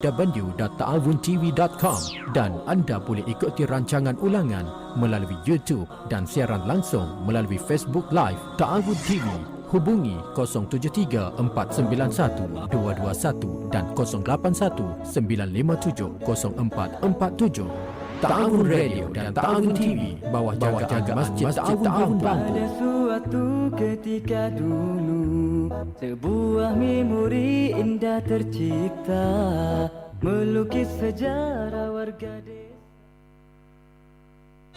www.taavuntv.com dan anda boleh ikuti rancangan ulangan melalui YouTube dan siaran langsung melalui Facebook Live Taavun TV. Hubungi 073-491-221 dan 081-957-0447. Taavun Radio dan Taavun TV bawah jagaan Masjid Taavun Bangkok. Pada suatu ketika dulu, sebuah memori indah tercipta, melukis sejarah warga desa.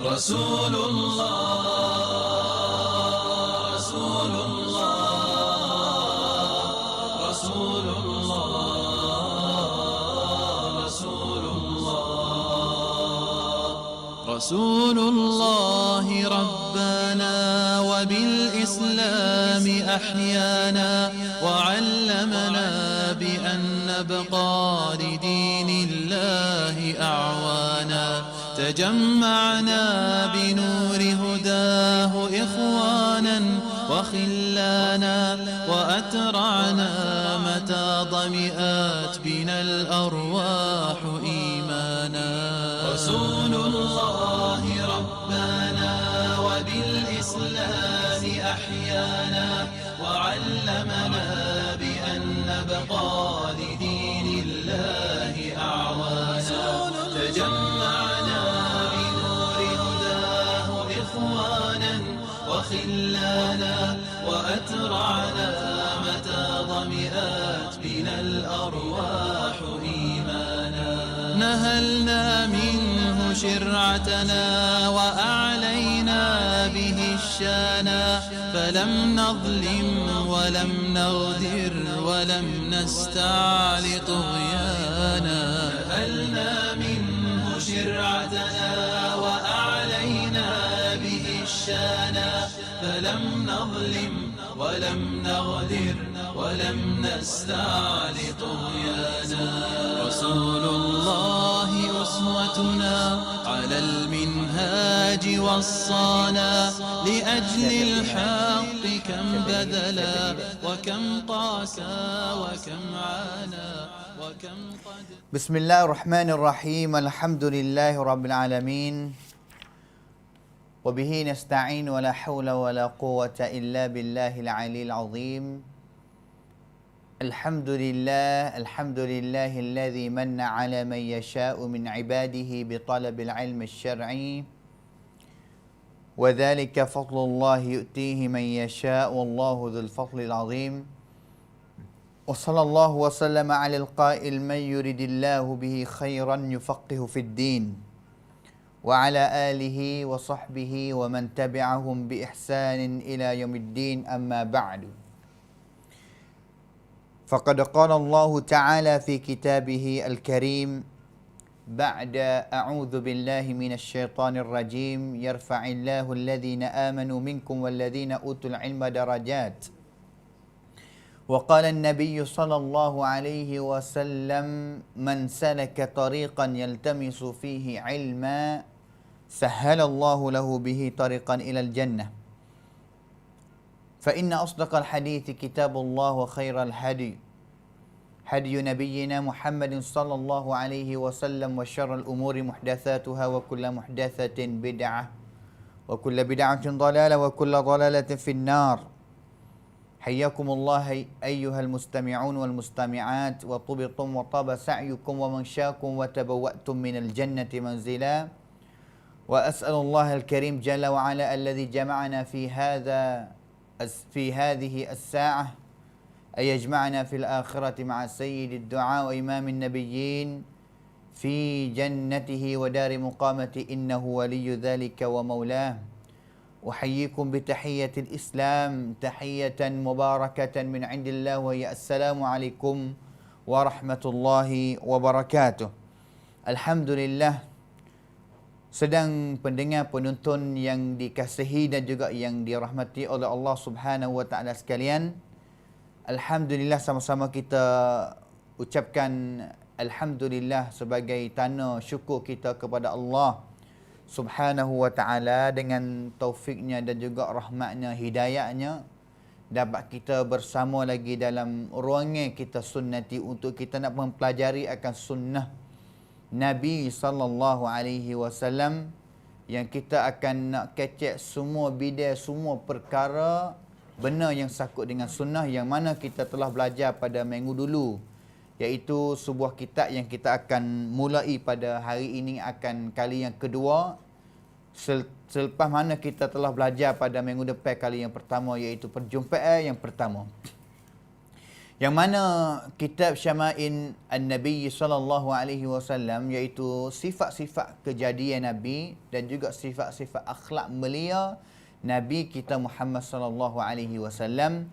Rasulullah, Rasulullah, Rasulullah, Rasulullah, Rasulullah Rabbana wa bil Islam ahyana wa 'allamana bi an nabqa li dinillahi a'wana. تجمعنا بنور هداه إخوانا وخلانا وأترعنا متى ضمئات بنا الأرواح إيمانا. رسول الله ربنا وبالإسلام أحيانا وعلمنا بأن نبقى لدين الله أعوانا. تجمعنا بنور هداه إخوانا وخلانا وأترعنا متى ضمئات بنا الأرواح إيمانا. نهلنا منه شرعتنا وأعلينا به الشانا فلم نظلم ولم نغدر ولم نستعل طغيانا. نهلنا منه شرعتنا وأعلينا به الشانا فلم نظلم ولم نغدر ولم نستعل طغيانا. رسول الله أسوتنا على المنهاج وصانا لأجل الحق كم بذلا وكم قاسى وكم عانى وكم قد. بسم الله الرحمن الرحيم. الحمد لله رب العالمين وبه نستعين ولا حول ولا قوة إلا بالله العلي العظيم. الحمد لله الذي من على من يشاء من عباده بطلب العلم الشرعي وذلك فضل الله يؤتيه من يشاء والله ذو الفضل العظيم. وصلى الله وسلم على القائل من يرد الله به خيرا يفقه في الدين وعلى آله وصحبه ومن تبعهم بإحسان إلى يوم الدين. أما بعد، فقد قال الله تعالى في كتابه الكريم بعد أعوذ بالله من الشيطان الرجيم يرفع الله الذين آمنوا منكم والذين أوتوا العلم درجات. وقال النبي صلى الله عليه وسلم من سلك طريقا يلتمس فيه علما سهل الله له به طريقا إلى الجنة. فإن أصدق الحديث كتاب الله وخير الهدي هدي نبينا محمد صلى الله عليه وسلم وشر الأمور محدثاتها وكل محدثة بدعة وكل بدعة ضلالة وكل ضلالة في النار. حياكم الله أيها المستمعون والمستمعات وطبتم وطاب سعيكم ومنشاكم وتبوأتم من الجنة منزلا. وأسأل الله الكريم جل وعلا الذي جمعنا في هذه الساعة أن يجمعنا في الآخرة مع سيد الدعاء وإمام النبيين في جنته ودار مقامته إنه ولي ذلك ومولاه. أحييكم بتحية الإسلام تحية مباركة من عند الله وهي السلام عليكم ورحمة الله وبركاته. الحمد لله. Sedang pendengar penonton yang dikasihi dan juga yang dirahmati oleh Allah Subhanahu wa taala sekalian, alhamdulillah sama-sama kita ucapkan alhamdulillah sebagai tanda syukur kita kepada Allah Subhanahu wa taala dengan taufiknya dan juga rahmatnya, hidayahnya dapat kita bersama lagi dalam ruangan kita sunnati untuk kita nak mempelajari akan sunnah Nabi sallallahu alaihi wasallam, yang kita akan nak kecek semua bidang, semua perkara benar yang sakut dengan sunnah yang mana kita telah belajar pada minggu dulu, iaitu sebuah kitab yang kita akan mulai pada hari ini akan kali yang kedua selepas mana kita telah belajar pada minggu depan kali yang pertama, iaitu perjumpaan yang pertama, yang mana kitab Syama'il An-Nabi sallallahu alaihi wasallam, iaitu sifat-sifat kejadian Nabi dan juga sifat-sifat akhlak mulia Nabi kita Muhammad sallallahu alaihi wasallam.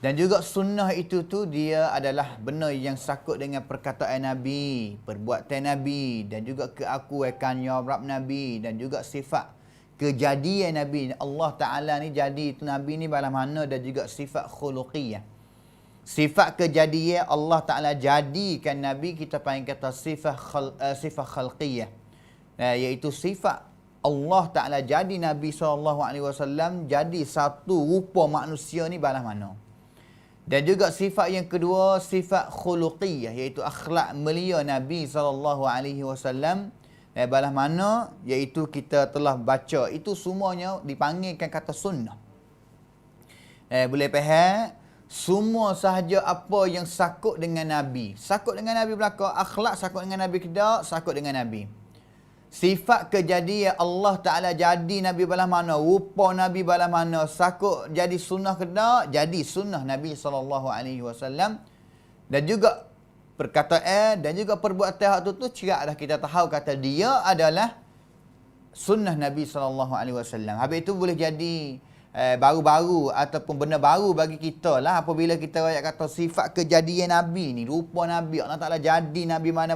Dan juga sunnah itu tu dia adalah benar yang sakut dengan perkataan Nabi, perbuatan Nabi dan juga keakuan Rab Nabi dan juga sifat kejadian Nabi. Allah Ta'ala ni jadi itu Nabi ni bala mana, dan juga sifat khuluqiyah. Sifat kejadian Allah Ta'ala jadikan Nabi, kita panggil kata sifat khalqiyah. Iaitu sifat Allah Ta'ala jadi Nabi SAW jadi satu rupa manusia ni bala mana. Dan juga sifat yang kedua, sifat khuluqiyah, iaitu akhlak mulia Nabi SAW. Balah mana, iaitu kita telah baca. Itu semuanya dipanggilkan kata sunnah. Boleh faham? Semua sahaja apa yang sakut dengan Nabi. Sakut dengan Nabi belaka, akhlak sakut dengan Nabi kedak, sakut dengan Nabi. Sifat kejadian Allah Ta'ala jadi Nabi balah mana, rupa Nabi balah mana, sakut jadi sunnah kedak, jadi sunnah Nabi SAW. Dan juga perkataan dan juga perbuatan hak tu cerak dah kita tahu kata dia adalah sunnah Nabi SAW. Habis itu boleh jadi baru-baru ataupun benda baru bagi kita lah apabila kita ayat kata sifat kejadian Nabi ni, rupa Nabi Allah Ta'ala jadi Nabi mana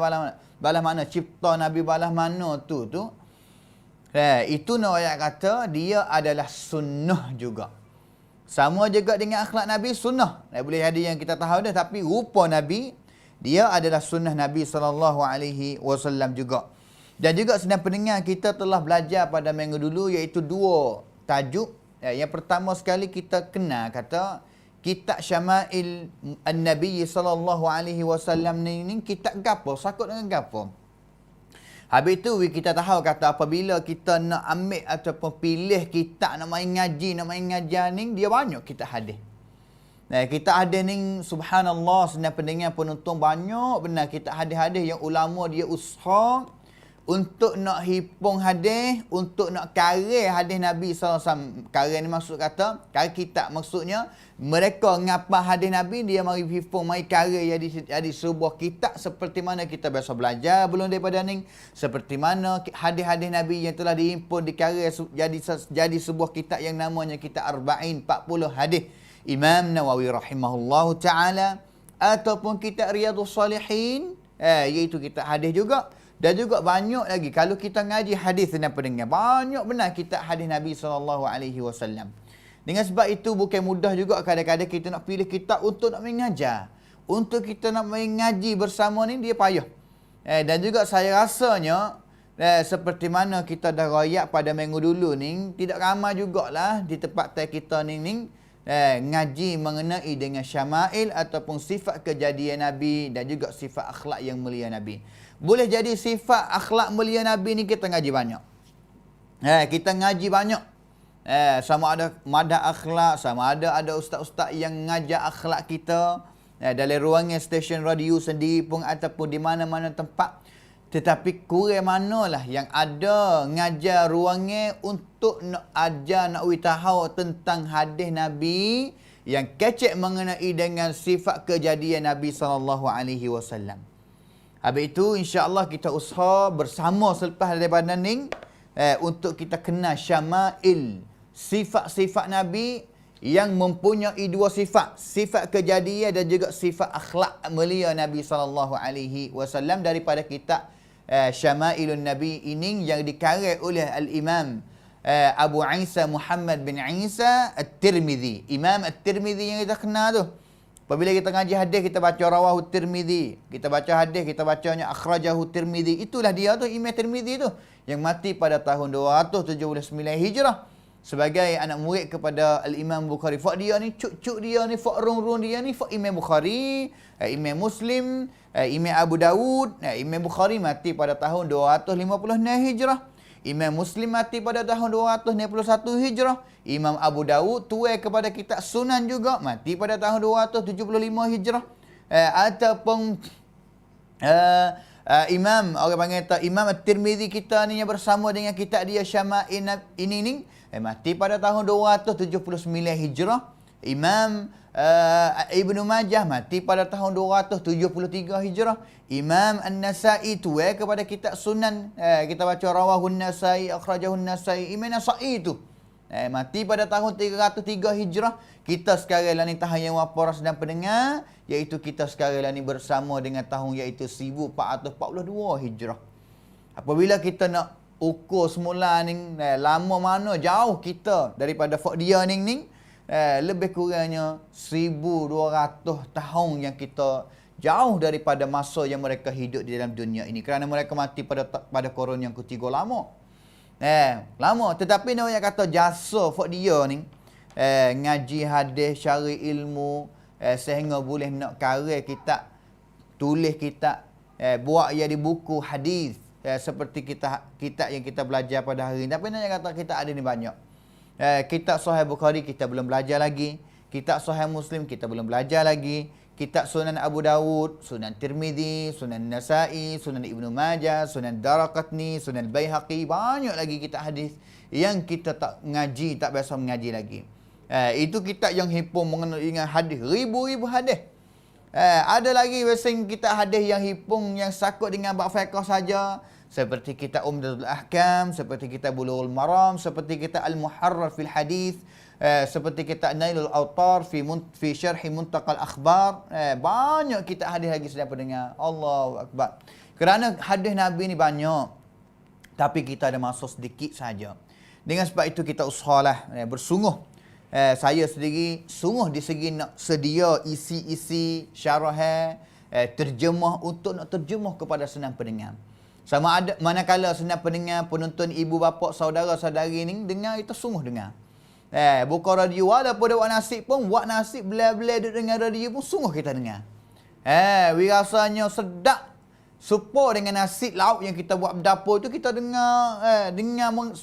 balah mana, cipta Nabi balah mana tu itu nak ayat kata dia adalah sunnah juga. Sama juga dengan akhlak Nabi sunnah. Boleh jadi yang kita tahu dah, tapi rupa Nabi dia adalah sunnah Nabi SAW juga. Dan juga sedang pendengar kita telah belajar pada minggu dulu, iaitu dua tajuk. Yang pertama sekali kita kenal kata kitab Syama'il An-Nabi SAW ni kitab gapo, sakut dengan gapo. Habis tu kita tahu kata apabila kita nak ambil ataupun pilih kitab nak main ngaji, nak main ngajar ni, dia banyak kitab hadis. Kita ada ni subhanallah sedang pendengar penonton banyak benar kitab hadis-hadis yang ulama dia usaha untuk nak hipung hadis, untuk nak kareh hadis Nabi SAW. Kareh ni maksud kata, kareh kitab maksudnya, mereka ngapa hadis Nabi, dia mari hipung, mari kareh jadi sebuah kitab seperti mana kita biasa belajar belum daripada ni. Seperti mana hadis-hadis Nabi yang telah dihimpun, dikareh jadi sebuah kitab yang namanya kitab Arba'in, 40 hadis Imam Nawawi rahimahullahu ta'ala. Ataupun kitab Riyadhus Salihin, iaitu kitab hadis juga. Dan juga banyak lagi kalau kita ngaji hadis dan pendengar, banyak benar kitab hadis Nabi SAW. Dengan sebab itu bukan mudah juga kadang-kadang kita nak pilih kitab untuk nak mengajar. Untuk kita nak mengaji bersama ni dia payah. Dan juga saya rasanya seperti mana kita dah royak pada minggu dulu ni, tidak ramai jugalah di tempat kita ni ngaji mengenai dengan syama'il ataupun sifat kejadian Nabi dan juga sifat akhlak yang mulia Nabi. Boleh jadi sifat akhlak mulia Nabi ni kita ngaji banyak. Kita ngaji banyak. Sama ada madah akhlak, sama ada ustaz-ustaz yang ngajar akhlak kita dalam ruangan stesen radio sendiri pun ataupun di mana-mana tempat. Tetapi kurang manalah yang ada ngajar ruangan untuk nak ajar, nak tahu tentang hadis Nabi yang kecek mengenai dengan sifat kejadian Nabi SAW. Habis itu insya-Allah kita usaha bersama selepas daripada ni untuk kita kenal syama'il, sifat-sifat Nabi yang mempunyai dua sifat, sifat kejadian dan juga sifat akhlak mulia Nabi SAW daripada kitab Syama'ilun Nabi ini yang dikarang oleh Al-Imam Abu Isa Muhammad bin Isa At-Tirmidhi. Imam At-Tirmidhi yang kita kenal tu. Apabila kita ngaji hadis, kita baca rawahu Tirmidhi. Kita baca hadis, kita bacanya akhrajahu Tirmidhi. Itulah dia tu, Imam Tirmidhi tu. Yang mati pada tahun 279 Hijrah. sebagai anak murid kepada Al-Imam Bukhari. Fak dia ni, cuk-cuk dia ni, fak rung-rung dia ni, fak Imam Bukhari, Imam Muslim, Imam Abu Dawud. Imam Bukhari mati pada tahun 256 Hijrah. Imam Muslim mati pada tahun 261 Hijrah. Imam Abu Dawud tuai kepada kitab Sunan juga, mati pada tahun 275 Hijrah. Ataupun Imam, orang panggil Imam At-Tirmizi kita ni yang bersama dengan kitab dia Syama'il ini mati pada tahun 279 Hijrah. Imam Ibnu Majah mati pada tahun 273 Hijrah. Imam An-Nasai tuai kepada kitab Sunan. Kita baca Rawahun Nasai, Akhrajahun Nasai. Imam Nasai tu mati pada tahun 303 Hijrah. Kita sekarang lah ni tahun yang wapara sedang pendengar, iaitu kita sekarang lah ni bersama dengan tahun iaitu 1442 Hijrah. Apabila kita nak ukur semula ni, lama mana jauh kita daripada fak dia ni, lebih kurangnya 1200 tahun yang kita jauh daripada masa yang mereka hidup di dalam dunia ini, kerana mereka mati pada korun yang ketiga lama. Lama, tetapi nak kata jasa fak dia ni, ngaji hadis, cari ilmu, sehingga boleh nak karya kitab, tulis kitab, buat ia di buku hadis, seperti kitab yang kita belajar pada hari ini. Tapi nak kata kita ada ni banyak. Kitab Sahih Bukhari kita belum belajar lagi. Kitab Sahih Muslim kita belum belajar lagi. Kitab Sunan Abu Dawud, Sunan Tirmizi, Sunan Nasai, Sunan Ibnu Majah, Sunan Daraqutni, Sunan Baihaqi, banyak lagi kitab hadis yang kita tak ngaji, tak biasa mengaji lagi. Itu kitab yang himpun mengenai dengan hadis, ribu-ribu hadis. Ada lagi biasanya kitab hadis yang himpun yang sakut dengan bab fiqh saja, seperti kitab Umdatul Ahkam, seperti kitab Bulughul Maram, seperti kitab Al-Muharrar fil Hadis, seperti kitab Nailul Awtar fi syarhi Muntaqal Akhbar. Banyak kitab hadis lagi sedang pendengar. Allahu Akbar. Kerana hadis Nabi ni banyak, tapi kita ada masa sedikit saja. Dengan sebab itu kita usahalah bersungguh. Saya sendiri sungguh di segi nak sedia isi-isi syarah, terjemah untuk nak terjemah kepada senang pendengar. Sama ada manakala senang pendengar, penonton, ibu bapa, saudara-saudari ni dengar, itu sungguh dengar. Buka radio, walaupun ada buat nasib belah-belah duduk dengar radio pun sungguh kita dengar. Rasanya sedap. Supa dengan nasi lauk yang kita buat berdapur tu, kita dengar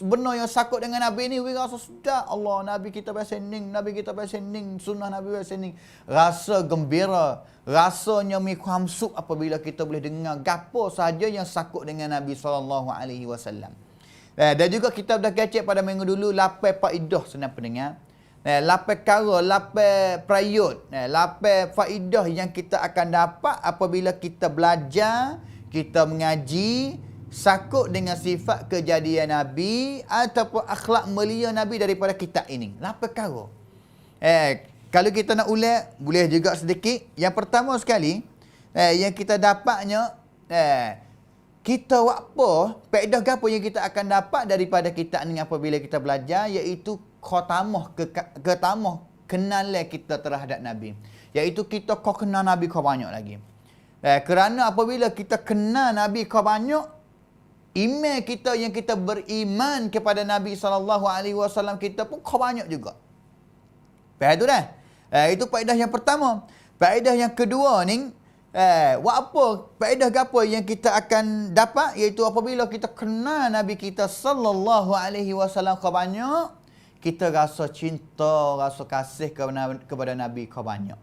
benar yang sakut dengan Nabi ni, rasa sedap. Allah, Nabi kita bersening, Nabi kita bersening, sunnah Nabi bersening. Rasa gembira, rasanya mikhamsuk apabila kita boleh dengar gapo saja yang sakut dengan Nabi SAW. Dan juga kita dah kecek pada minggu dulu 8 faedah senang pendengar. 8 perkara, 8 prayut, 8 faedah yang kita akan dapat apabila kita belajar, kita mengaji sakut dengan sifat kejadian Nabi ataupun akhlak mulia Nabi daripada kitab ini. 8 perkara. Kalau kita nak ulang, boleh juga sedikit. Yang pertama sekali, yang kita dapatnya, kita buat apa, faedah apa yang kita akan dapat daripada kitab ini apabila kita belajar, iaitu khatamah kenalan kita terhadap Nabi. Iaitu kita kau kenal Nabi kau banyak lagi. Kerana apabila kita kenal Nabi kau banyak, iman kita yang kita beriman kepada Nabi SAW kita pun kau banyak juga. Faham tu dah? Itu faedah yang pertama. Faedah yang kedua ni, buat apa? Faedah apa yang kita akan dapat, iaitu apabila kita kenal Nabi kita SAW kau banyak, kita rasa cinta, rasa kasih kepada Nabi kau banyak.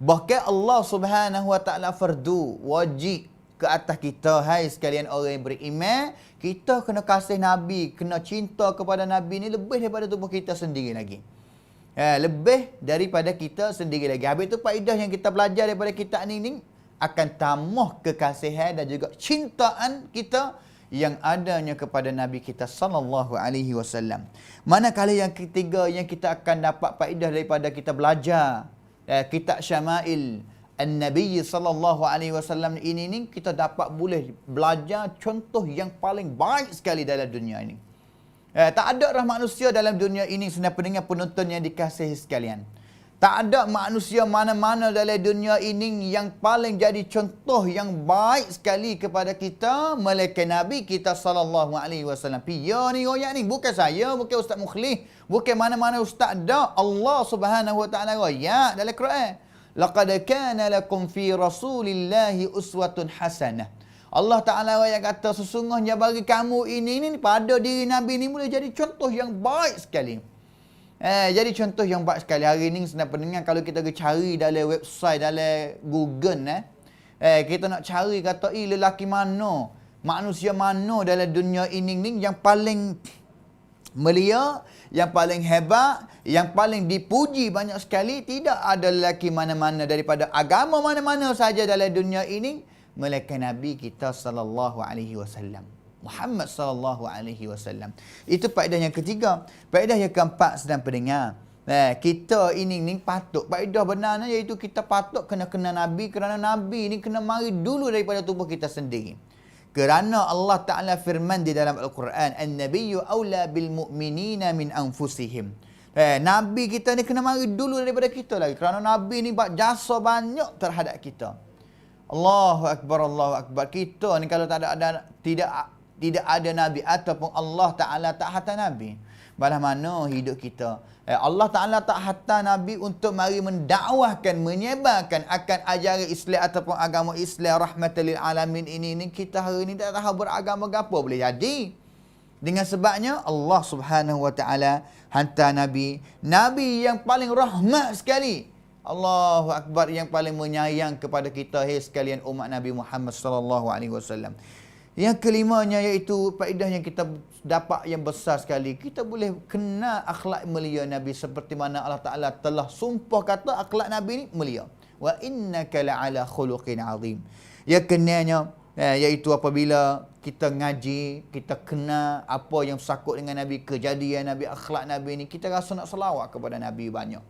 Bahkan Allah Subhanahu Wa Taala fardu, wajib ke atas kita, hai sekalian orang yang beriman, kita kena kasih Nabi, kena cinta kepada Nabi ni lebih daripada tubuh kita sendiri lagi. Lebih daripada kita sendiri lagi. Habis itu faedah yang kita belajar daripada kitab ni akan tambah kekasihan dan juga cintaan kita yang adanya kepada Nabi kita sallallahu alaihi wasallam. Manakala yang ketiga yang kita akan dapat faedah daripada kita belajar kitab Syama'il An-Nabi sallallahu alaihi wasallam ini ni, kita dapat boleh belajar contoh yang paling baik sekali dalam dunia ini. Tak ada manusia dalam dunia ini, senang pendengar penonton yang dikasihi sekalian. Tak ada manusia mana-mana dalam dunia ini yang paling jadi contoh yang baik sekali kepada kita melainkan Nabi kita sallallahu alaihi wasallam. Piya ni royak ni, bukan saya, bukan Ustaz Mukhlih, bukan mana-mana ustaz dah. Allah Subhanahu wa taala royak dalam Quran. Laqad kana lakum fi Rasulillahi uswatun hasanah. Allah Taala royak kata sesungguhnya bagi kamu ini pada diri Nabi ni boleh jadi contoh yang baik sekali. Jadi contoh yang baik sekali. Hari ni senang pendengar, kalau kita pergi cari dalam website, dalam Google, kita nak cari kata, lelaki mana, manusia mana dalam dunia ini ni yang paling mulia, yang paling hebat, yang paling dipuji banyak sekali. Tidak ada lelaki mana-mana daripada agama mana-mana saja dalam dunia ini melainkan Nabi kita sallallahu alaihi wasallam. Muhammad sallallahu alaihi wasallam. Itu faedah yang ketiga. Faedah yang keempat sedang pendengar. Kita ini patut, faedah benarnya iaitu kita patut kena Nabi, kerana Nabi ni kena mari dulu daripada tubuh kita sendiri. Kerana Allah Taala firman di dalam Al-Quran, "An-nabiyyu aula bil mu'minina min anfusihim." Nabi kita ni kena mari dulu daripada kita lagi, kerana Nabi ni buat jasa banyak terhadap kita. Allahu akbar, Allahu akbar. Kita ni kalau tidak ada Nabi ataupun Allah Ta'ala tak hantar Nabi, balah mana hidup kita? Allah Ta'ala tak hantar Nabi untuk mari mendakwahkan, menyebarkan akan ajaran Islam ataupun agama Islam rahmatan lil alamin ini kita hari ni tak tahu beragama gapo boleh jadi. Dengan sebabnya Allah Subhanahu wa taala hantar Nabi yang paling rahmat sekali. Allahu akbar, yang paling menyayang kepada kita sekalian umat Nabi Muhammad sallallahu alaihi wasallam. Yang kelimanya iaitu faedah yang kita dapat yang besar sekali. Kita boleh kenal akhlak mulia Nabi seperti mana Allah Ta'ala telah sumpah kata akhlak Nabi ni mulia. Wa innaka la'ala khuluqin azim. Yang kenanya iaitu apabila kita ngaji, kita kenal apa yang sakut dengan Nabi, kejadian Nabi, akhlak Nabi ni, kita rasa nak selawat kepada Nabi banyak.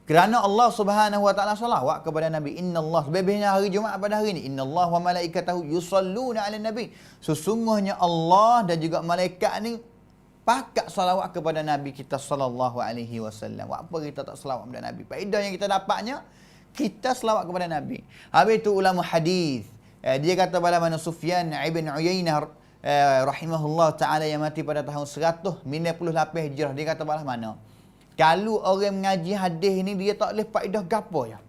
Kerana Allah Subhanahu wa taala selawat kepada Nabi. Innallah, sebabnya hari Jumaat pada hari ini, innallah wa malaikatahu yusalluna 'alan nabi. Sesungguhnya Allah dan juga malaikat ni pakat selawat kepada Nabi kita sallallahu alaihi wasallam. Apa kita tak selawat kepada Nabi? Faedah yang kita dapatnya, kita selawat kepada Nabi. Habis itu ulama hadis, dia kata pada mana Sufyan ibn Uyainah rahimahullah taala yang mati pada tahun 198 Hijrah, dia kata pada mana, kalau orang mengaji hadis ni dia tak boleh faedah gapo ya.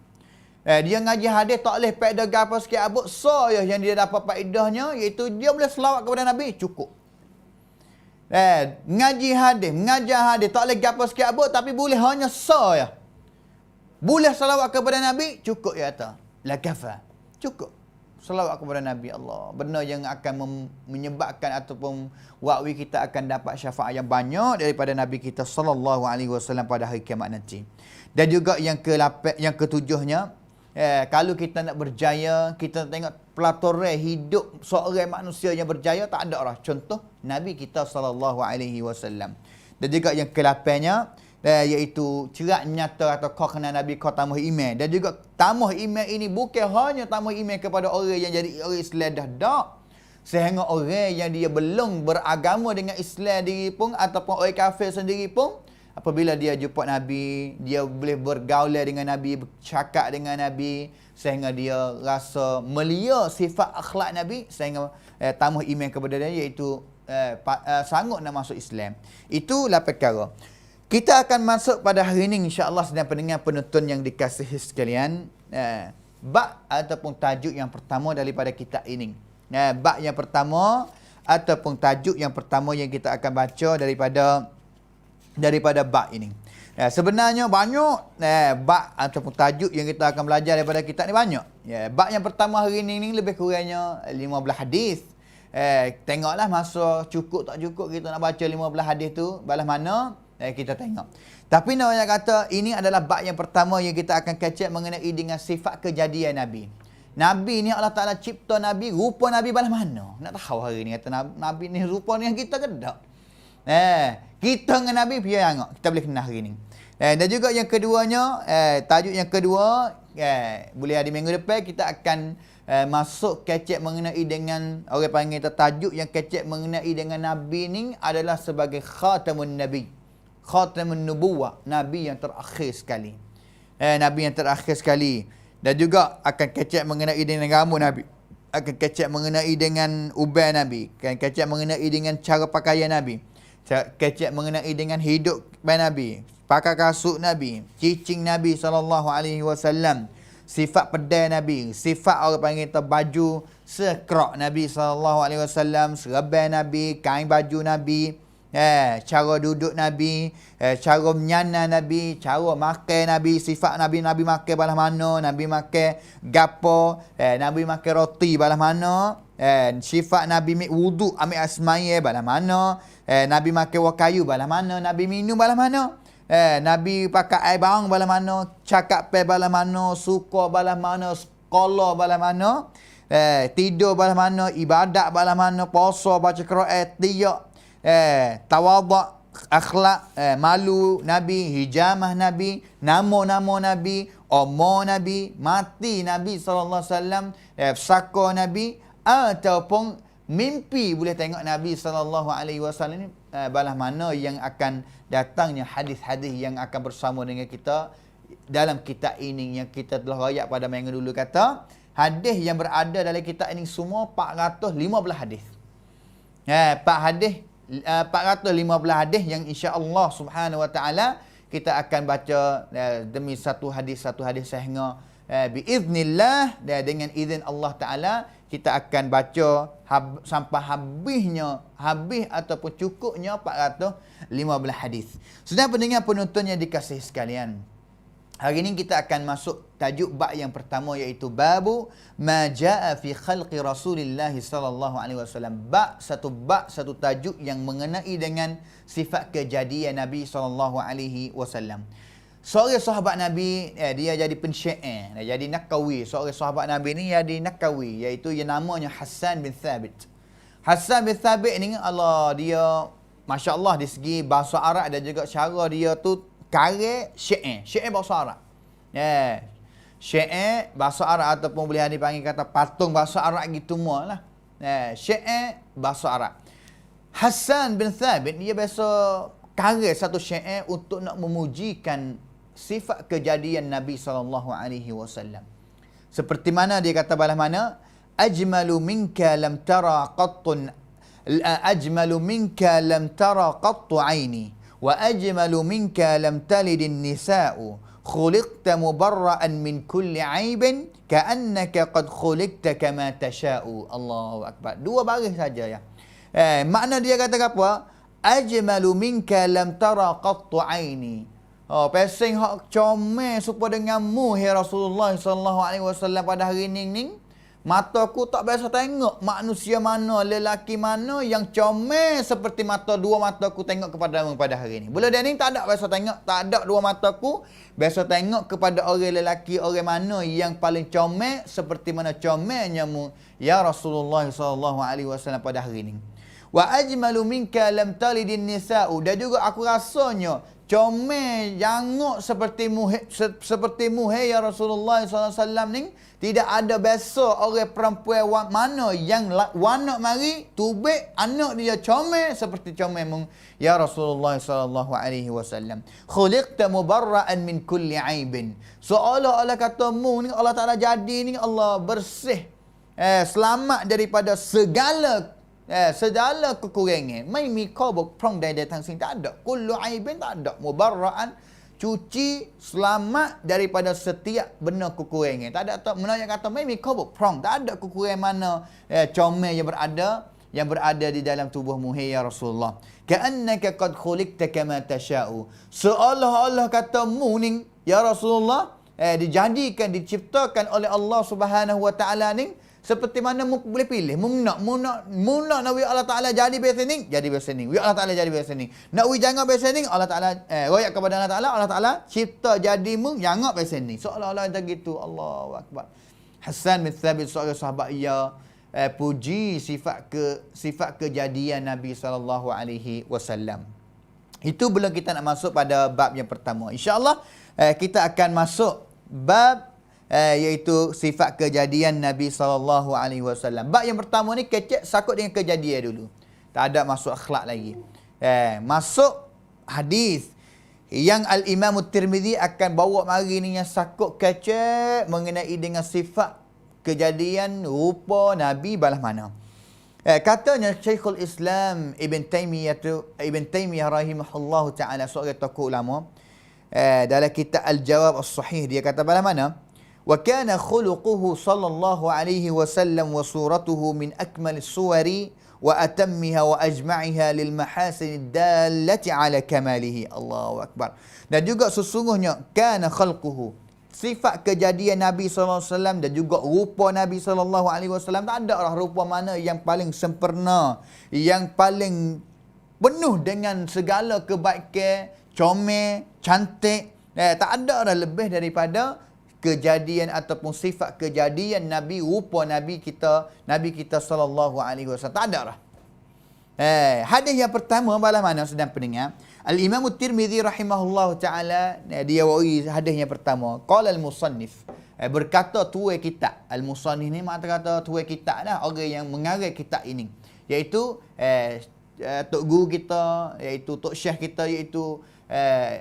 Dia ngaji hadis tak boleh faedah gapo sikit abuk. So ya yang dia dapat faedahnya iaitu dia boleh selawat kepada Nabi cukup. Mengajar hadis tak boleh gapo sikit abuk tapi boleh hanya so ya. Boleh selawat kepada Nabi cukup ya ta. La kafa. Cukup. Selawat kepada Nabi Allah. Benar yang akan menyebabkan ataupun wakwi kita akan dapat syafaat yang banyak daripada Nabi kita sallallahu alaihi wasallam pada hari kiamat nanti. Dan juga yang ketujuhnya, kalau kita nak berjaya, kita tengok pelaturan hidup seorang manusia yang berjaya tak ada lah. Contoh Nabi kita sallallahu alaihi wasallam. Dan juga yang ke-8-nya iaitu cerak nyata atau kau kenal Nabi, kau tamuh iman. Dan juga tamuh iman ini bukan hanya tamuh iman kepada orang yang jadi orang Islam dah. Sehingga orang yang dia belum beragama dengan Islam diri pun ataupun orang kafir sendiri pun, apabila dia jumpa Nabi, dia boleh bergaul dengan Nabi, bercakap dengan Nabi, sehingga dia rasa melia sifat akhlak Nabi, sehingga tamuh iman kepada dia iaitu sanggup nak masuk Islam. Itulah perkara. Kita akan masuk pada hari ini insya-Allah sedang pendengar penonton yang dikasihi sekalian, bab ataupun tajuk yang pertama daripada kitab ini. Bab yang pertama ataupun tajuk yang pertama yang kita akan baca daripada bab ini. Sebenarnya banyak bab ataupun tajuk yang kita akan belajar daripada kitab ni banyak. Bab yang pertama hari ini lebih kurangnya 15 hadis. Tengoklah masa cukup tak cukup kita nak baca 15 hadis tu, balas mana kita tengok. Tapi nak kata ini adalah bab yang pertama yang kita akan kecek mengenai dengan sifat kejadian Nabi. Nabi ni Allah Ta'ala cipta Nabi, rupa Nabi balas mana? Nak tahu hari ni kata Nabi ni rupa ni kita ke tak? Kita dengan Nabi biar tengok, kita boleh kenal hari ni. Dan juga yang keduanya, tajuk yang kedua, boleh ada minggu depan kita akan masuk kecek mengenai dengan orang panggil tajuk yang kecek mengenai dengan Nabi ni adalah sebagai khatamun Nabi. khatamun nubuwah, nabi yang terakhir sekali. Nabi yang terakhir sekali. Dan juga akan kecek mengenai dengan rambut nabi, akan kecek mengenai dengan uban nabi, akan kecek mengenai dengan cara pakaian nabi, kecek mengenai dengan hidup nabi, pakai kasut nabi, cicing nabi SAW, sifat pedai nabi, sifat orang panggil baju sekrok nabi SAW, serban nabi, kain baju nabi, cara duduk nabi, cara menyana nabi, cara makan nabi, sifat nabi, nabi makan balas mana, nabi makan gapo, nabi makan roti balas mana, sifat nabi ambil wuduk, ambil asmaya balas mana, nabi makan wakayu balas mana, nabi minum balas mana, nabi pakai air bawang balas mana, cakap pe balas mana, suka balas mana, sekolah balas mana, tidur balas mana, ibadat balas mana, puasa baca Quran, tiyak, tawaduk, akhlak, malu nabi, hijamah nabi, nama-nama nabi, umur nabi, mati nabi SAW, sako nabi, ataupun mimpi boleh tengok nabi SAW ni, balas mana yang akan datangnya hadis-hadis yang akan bersama dengan kita dalam kitab ini yang kita telah rakyat pada minggu dulu. Kata hadis yang berada dalam kitab ini semua 415 hadis. 415 hadis yang insya-Allah Subhanahu wa taala kita akan baca demi satu hadis sehingga biiznillah, dengan izin Allah taala kita akan baca sampai habis ataupun cukupnya 415 hadis. Sudah pendengar penonton yang dikasihi sekalian, hari ini kita akan masuk tajuk bab yang pertama, iaitu babu ma jaa fi khalqi Rasulillah sallallahu alaihi wasallam. Bab satu tajuk yang mengenai dengan sifat kejadian Nabi sallallahu alaihi wasallam. Seorang sahabat Nabi, dia jadi pensyair, dia jadi nakawi. Seorang sahabat Nabi ni jadi nakawi, iaitu yang namanya Hassan bin Thabit. Hassan bin Thabit ni dia masya-Allah di segi bahasa Arab dan juga cara dia tu karya syair bahasa Arab. Syair bahasa Arab ataupun boleh dipanggil kata patung bahasa Arab gitu mualah. Syair bahasa Arab. Hassan bin Thabit dia biasa karya satu syair untuk nak memujikan sifat kejadian Nabi SAW. Seperti mana dia kata balas mana? Ajmalu minka lam tara qattun, ajmalu minka lam tara qattu aini, wa ajmalu minka lam talidin nisa'u, khuliqta mubarra'an min kulli aibin, ka'annaka qad khuliqta kama tasha'u. Allahu akbar. Dua baris saja ya. Makna dia kata apa? Ajmalu minka lam tara qattu aini. Pesing hak comel supaya denganmu hai Rasulullah sallallahu alaihi wasallam pada hari ni. Mataku tak biasa tengok manusia mana, lelaki mana yang comel seperti dua mataku tengok kepadamu pada hari ini. Bila dia ni tak ada biasa tengok, tak ada dua mataku biasa tengok kepada orang lelaki, orang mana yang paling comel seperti mana comelnya mu ya Rasulullah sallallahu alaihi wasallam pada hari ini. Wa ajmalu minka lam talidin nisa'u. Dan juga aku rasanya comel jangok seperti muhai ya Rasulullah SAW ni. Tidak ada biasa orang perempuan mana yang wanak mari tubik anak dia comel seperti comel mung ya Rasulullah SAW. Khuliqta mubarra'an min kulli aibin. Seolah-olah kata mu ni Allah Ta'ala jadi ni Allah bersih, selamat daripada segala kekurangan. Mai kau berperang dari datang sini tak ada. Kullu aibin tak ada. Mubarra'an, cuci, selamat daripada setiap benda kekurangan. Tak ada tak menanya kata mai kau berperang. Tak ada kekurangan mana comel yang berada di dalam tubuhmu hai ya Rasulullah. Ka'annaka qad khuliqta kama tasha'u. Seolah-olah kata mu ni ya Rasulullah diciptakan oleh Allah Subhanahu wa taala ni seperti mana mu boleh pilih. Mu nak wi Allah Ta'ala jadi biasa ni, jadi biasa ni. Wi Allah Ta'ala jadi biasa ni. Nak wi jangan biasa ni, Allah Ta'ala royak kepada Allah Ta'ala cipta jadi mu jangan biasa ni. Seolah-olah macam gitu. Allahu akbar. Hassan bin Thabit seorang sahabat puji sifat kejadian Nabi sallallahu alaihi wasallam. Itu belum kita nak masuk pada bab yang pertama. Insya-Allah kita akan masuk bab iaitu sifat kejadian Nabi sallallahu alaihi wasallam. Bab yang pertama ni kecek sakut dengan kejadian dulu. Tak ada masuk akhlak lagi. Masuk hadis Yang Al-Imam Tirmizi akan bawa mari ni yang sakut kecek mengenai dengan sifat kejadian rupa Nabi balas mana. Katanya Syekhul Islam Ibn Taymiyah rahimahullahu ta'ala, seorang tokoh ulama, dalam kitab Al-Jawab As-Sahih, dia kata balas mana? Wa kana khuluquhu sallallahu alaihi wasallam wa suratuhu min akmal suwari wa atammiha wa ajma'iha lil mahasin dallati ala kamalihi. Allahu akbar. Dan juga sesungguhnya kana khalquhu, sifat kejadian Nabi sallallahu alaihi wasallam dan juga rupa Nabi sallallahu alaihi wasallam, tak ada lah rupa mana yang paling sempurna, yang paling penuh dengan segala kebaikan, comel, cantik. Tak ada dah lebih daripada kejadian ataupun sifat kejadian Nabi, rupa Nabi kita sallallahu alaihi wasallam. Tak ada dah. Hadis yang pertama balas mana sedang pendengar? Al-Imam Tirmizi rahimahullahu taala, dia wari hadis yang pertama. Qala al-musannif, berkata tuai kitab. Al-musannif ni makna kata tuai kitab dah, orang yang mengarang kitab ini, iaitu tok guru kita, iaitu tok syekh kita, iaitu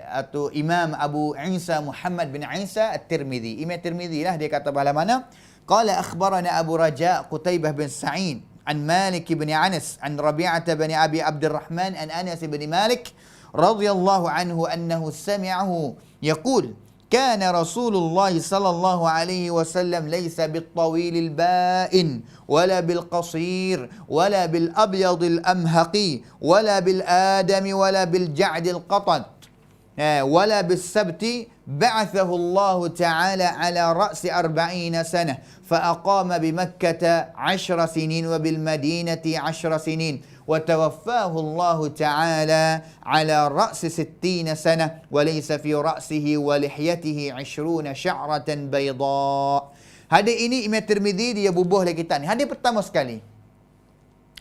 atau Imam Abu Isa Muhammad bin Isa At-Tirmizi. Imam Tirmizi lah, dia kata bahala mana? Qala akhbarana Abu Raja Qutaybah bin Sa'id an Malik bin Anas an Rabi'ah bin Abi Abdurrahman an Anas bin Malik radhiyallahu anhu annahu sami'ahu yaqul kana Rasulullah sallallahu alaihi wasallam laysa bil-tawil al-ba'in wala bil-qasir wala bil-abyad al-amhaqi wala bil-adami wala bil-ja'd al-qatad ولا بالسبت بعثه الله تعالى على رأس 40 سنة فأقام بمكة 10 سنين وبالمدينة 10 سنين وتوفاه الله تعالى على رأس 60 سنة وليس في رأسه ولحيته 20 شعرة بيضاء. Hadis ini Imam Tirmizi dia bubuh dalam kitab ni. Hadis pertama sekali.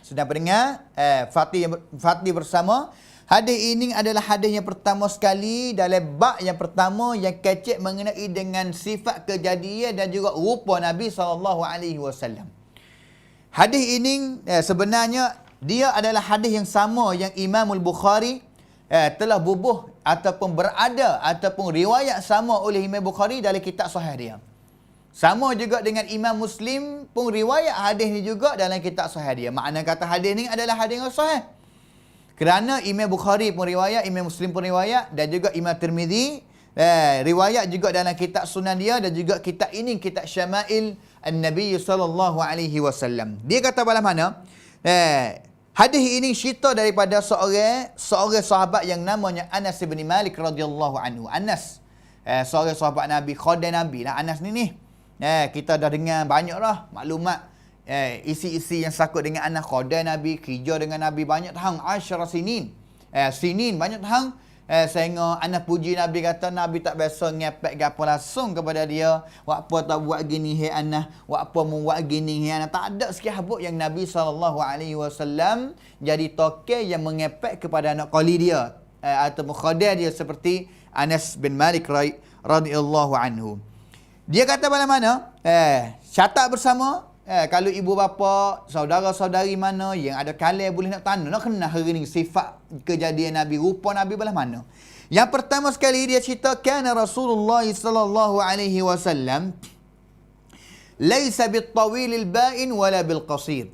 Sudah pendengar Fatih bersama. Hadis ini adalah hadis yang pertama sekali dalam bab yang pertama yang kecek mengenai dengan sifat kejadian dan juga rupa Nabi SAW. Hadis ini sebenarnya dia adalah hadis yang sama yang Imam Al-Bukhari telah bubuh ataupun berada ataupun riwayat sama oleh Imam Bukhari dalam kitab sahih dia. Sama juga dengan Imam Muslim pun riwayat hadis ni juga dalam kitab sahih dia. Makna kata hadis ni adalah hadis yang sahih. Kerana Imam Bukhari pun riwayat, Imam Muslim pun riwayat, dan juga Imam Tirmizi riwayat juga dalam kitab sunan dia, dan juga kitab ini kitab Syama'il An-Nabi sallallahu alaihi wasallam. Dia kata balas mana? Hadis ini cerita daripada seorang sahabat yang namanya Anas bin Malik radhiyallahu anhu. Anas seorang sahabat Nabi, khadim Nabi lah Anas ni. Kita dah dengar banyak lah maklumat isi-isi yang sakut dengan anak khadim Nabi, kerja dengan Nabi banyak tahun, 10 sinin. Sinin banyak tahun. Sehingga anak puji Nabi kata Nabi tak biasa ngepek gapo langsung kepada dia. Wak apa tak buat gini he anak, wak apa mu buat gini he anak. Tak ada sikit habuk yang Nabi SAW jadi toke yang mengepek kepada anak qali dia atau khadim dia seperti Anas bin Malik radhiyallahu anhu. Dia kata mana? Catat bersama. Kalau ibu bapa, saudara-saudari mana yang ada kalai boleh nak tanya, nak kenal hari ni sifat kejadian Nabi, rupa Nabi belah mana. Yang pertama sekali dia cerita kana Rasulullah sallallahu alaihi wasallam laisa bit-tawil al-ba'in wala bil-qasir.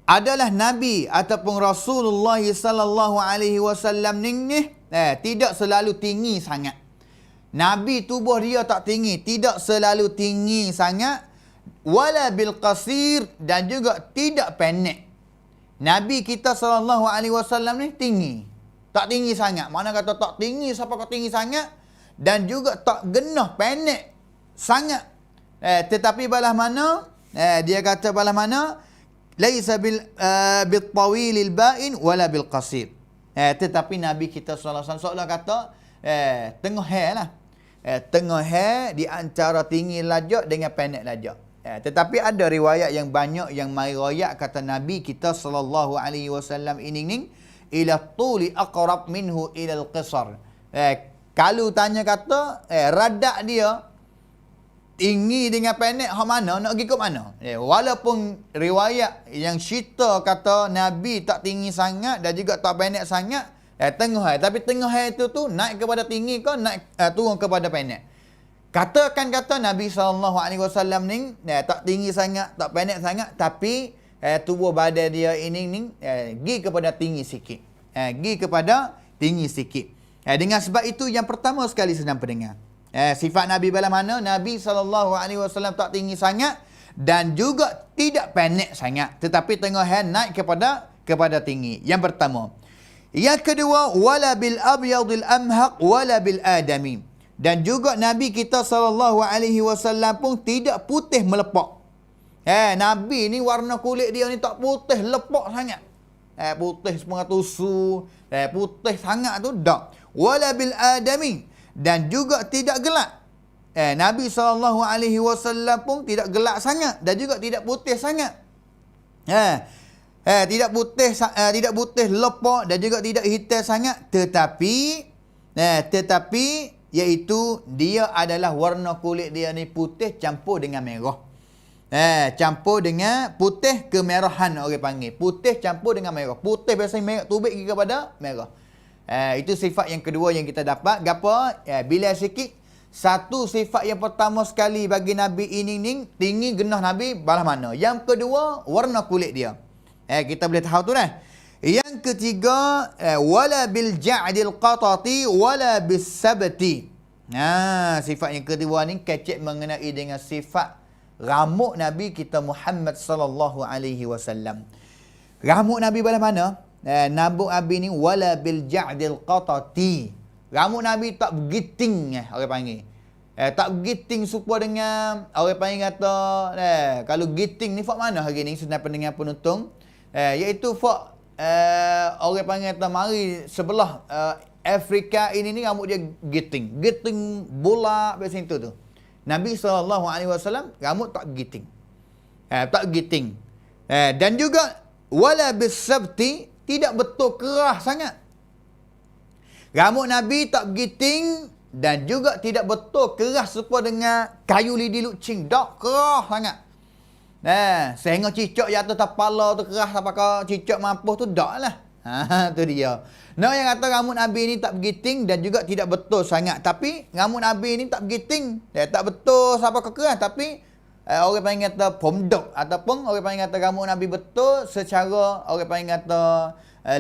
Adalah Nabi ataupun Rasulullah sallallahu alaihi wasallam ni tidak selalu tinggi sangat. Nabi tubuh dia tak tinggi, tidak selalu tinggi sangat. Wala bil qasir, dan juga tidak pendek. Nabi kita sallallahu alaihi wasallam ni tinggi. Tak tinggi sangat. Mana kata tak tinggi, siapa kata tinggi sangat, dan juga tak genah pendek sangat. Tetapi balas mana? Dia kata balas mana? Laisa bil tawil al ba'in wala bil qasir. Tetapi Nabi kita sallallahu alaihi wasallam seolah kata tengah lah. Tengah di antara tinggi lajak dengan pendek lajak. Tetapi ada riwayat yang banyak yang mai riwayat kata Nabi kita sallallahu alaihi wasallam ini ila tuli aqrab minhu ila al-qisar. Kalau tanya kata radak dia tinggi dengan pendek hak mana, nak pergi ke mana? Walaupun riwayat yang cerita kata Nabi tak tinggi sangat dan juga tak pendek sangat, Tengah hai. Tapi tengah hai tu naik kepada tinggi ke naik turun kepada pendek. Katakan kata Nabi SAW ni tak tinggi sangat, tak pendek sangat, tapi tubuh badan dia ini pergi kepada tinggi sikit. Pergi kepada tinggi sikit. Dengan sebab itu yang pertama sekali senang pendengar. Sifat Nabi bala mana? Nabi SAW tak tinggi sangat dan juga tidak pendek sangat, tetapi tengah hai naik kepada tinggi. Yang pertama. Yang kedua, wala bil abyadil amhaq wala bil adami. Dan juga Nabi kita SAW pun tidak putih melepak. Nabi ni warna kulit dia ni tak putih lepak sangat. Putih setengah tusu, putih sangat tu tak. Wala bil adami. Dan juga tidak gelap. Nabi SAW pun tidak gelap sangat dan juga tidak putih sangat. Tidak putih lepak dan juga tidak hitam sangat, tetapi iaitu dia adalah warna kulit dia ni putih campur dengan merah. Campur dengan putih kemerahan orang panggil. Putih campur dengan merah. Putih biasanya merah tubik pergi kepada merah. Itu sifat yang kedua yang kita dapat. Gapa? Bila sikit. Satu sifat yang pertama sekali bagi Nabi ini tinggi genah Nabi balah mana. Yang kedua, warna kulit dia. Kita boleh tahu tu dah. Yang ketiga, wala bil ja'dil qatati wala bis sabti. Sifat yang kedua ni kecek mengenai dengan sifat rambut Nabi kita Muhammad sallallahu alaihi wasallam. Rambut Nabi bala mana? Rambut Nabi ni wala bil ja'dil qatati. Rambut Nabi tak begiting orang panggil. Tak begiting serupa dengan orang panggil kata kalau giting ni fak mana hari ni senang pendengar penonton? Iaitu fak orang panggil kata mari sebelah Afrika ini ni rambut dia giting. Giting bola biasa itu tu. Nabi SAW rambut tak giting. Tak giting. Dan juga wala bisabti tidak betul kerah sangat. Rambut Nabi tak giting dan juga tidak betul keras serupa dengan kayu lidi lucing. Tak kerah sangat. Sehingga cicak yang atas kepala tu keras apakah cicak mampus tu tak lah. Tu dia. Yang kata rambut Nabi ni tak begiting dan juga tidak betul sangat. Tapi rambut Nabi ni tak begiting. Tak betul siapa keras. Tapi orang panggil kata pomdok. Ataupun orang panggil kata rambut Nabi betul secara orang panggil kata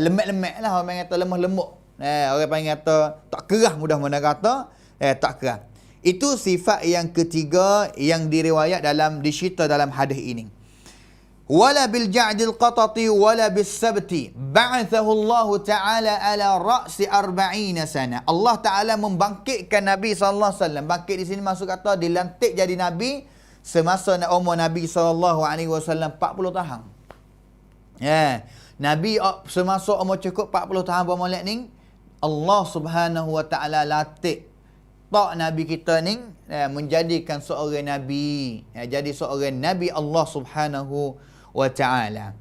lemak-lemak lah. Orang panggil kata lemah-lemuk. Orang panggil kata tak keras mudah-mudahan kata. Tak keras. Itu sifat yang ketiga yang diriwayat dicerita dalam hadis ini. Wala bil ja'dil qatati wala bis sabti ba'athahu Allah Ta'ala ala ra'si 40 sana. Allah Ta'ala membangkitkan Nabi SAW. Bangkit di sini maksud kata dilantik jadi Nabi semasa umur Nabi SAW 40 tahun. Nabi semasa umur cukup 40 tahun bermulak ni Allah Subhanahu Wa Ta'ala latih tak Nabi kita ni menjadikan seorang Nabi. Jadi seorang Nabi Allah Subhanahu Wa Ta'ala.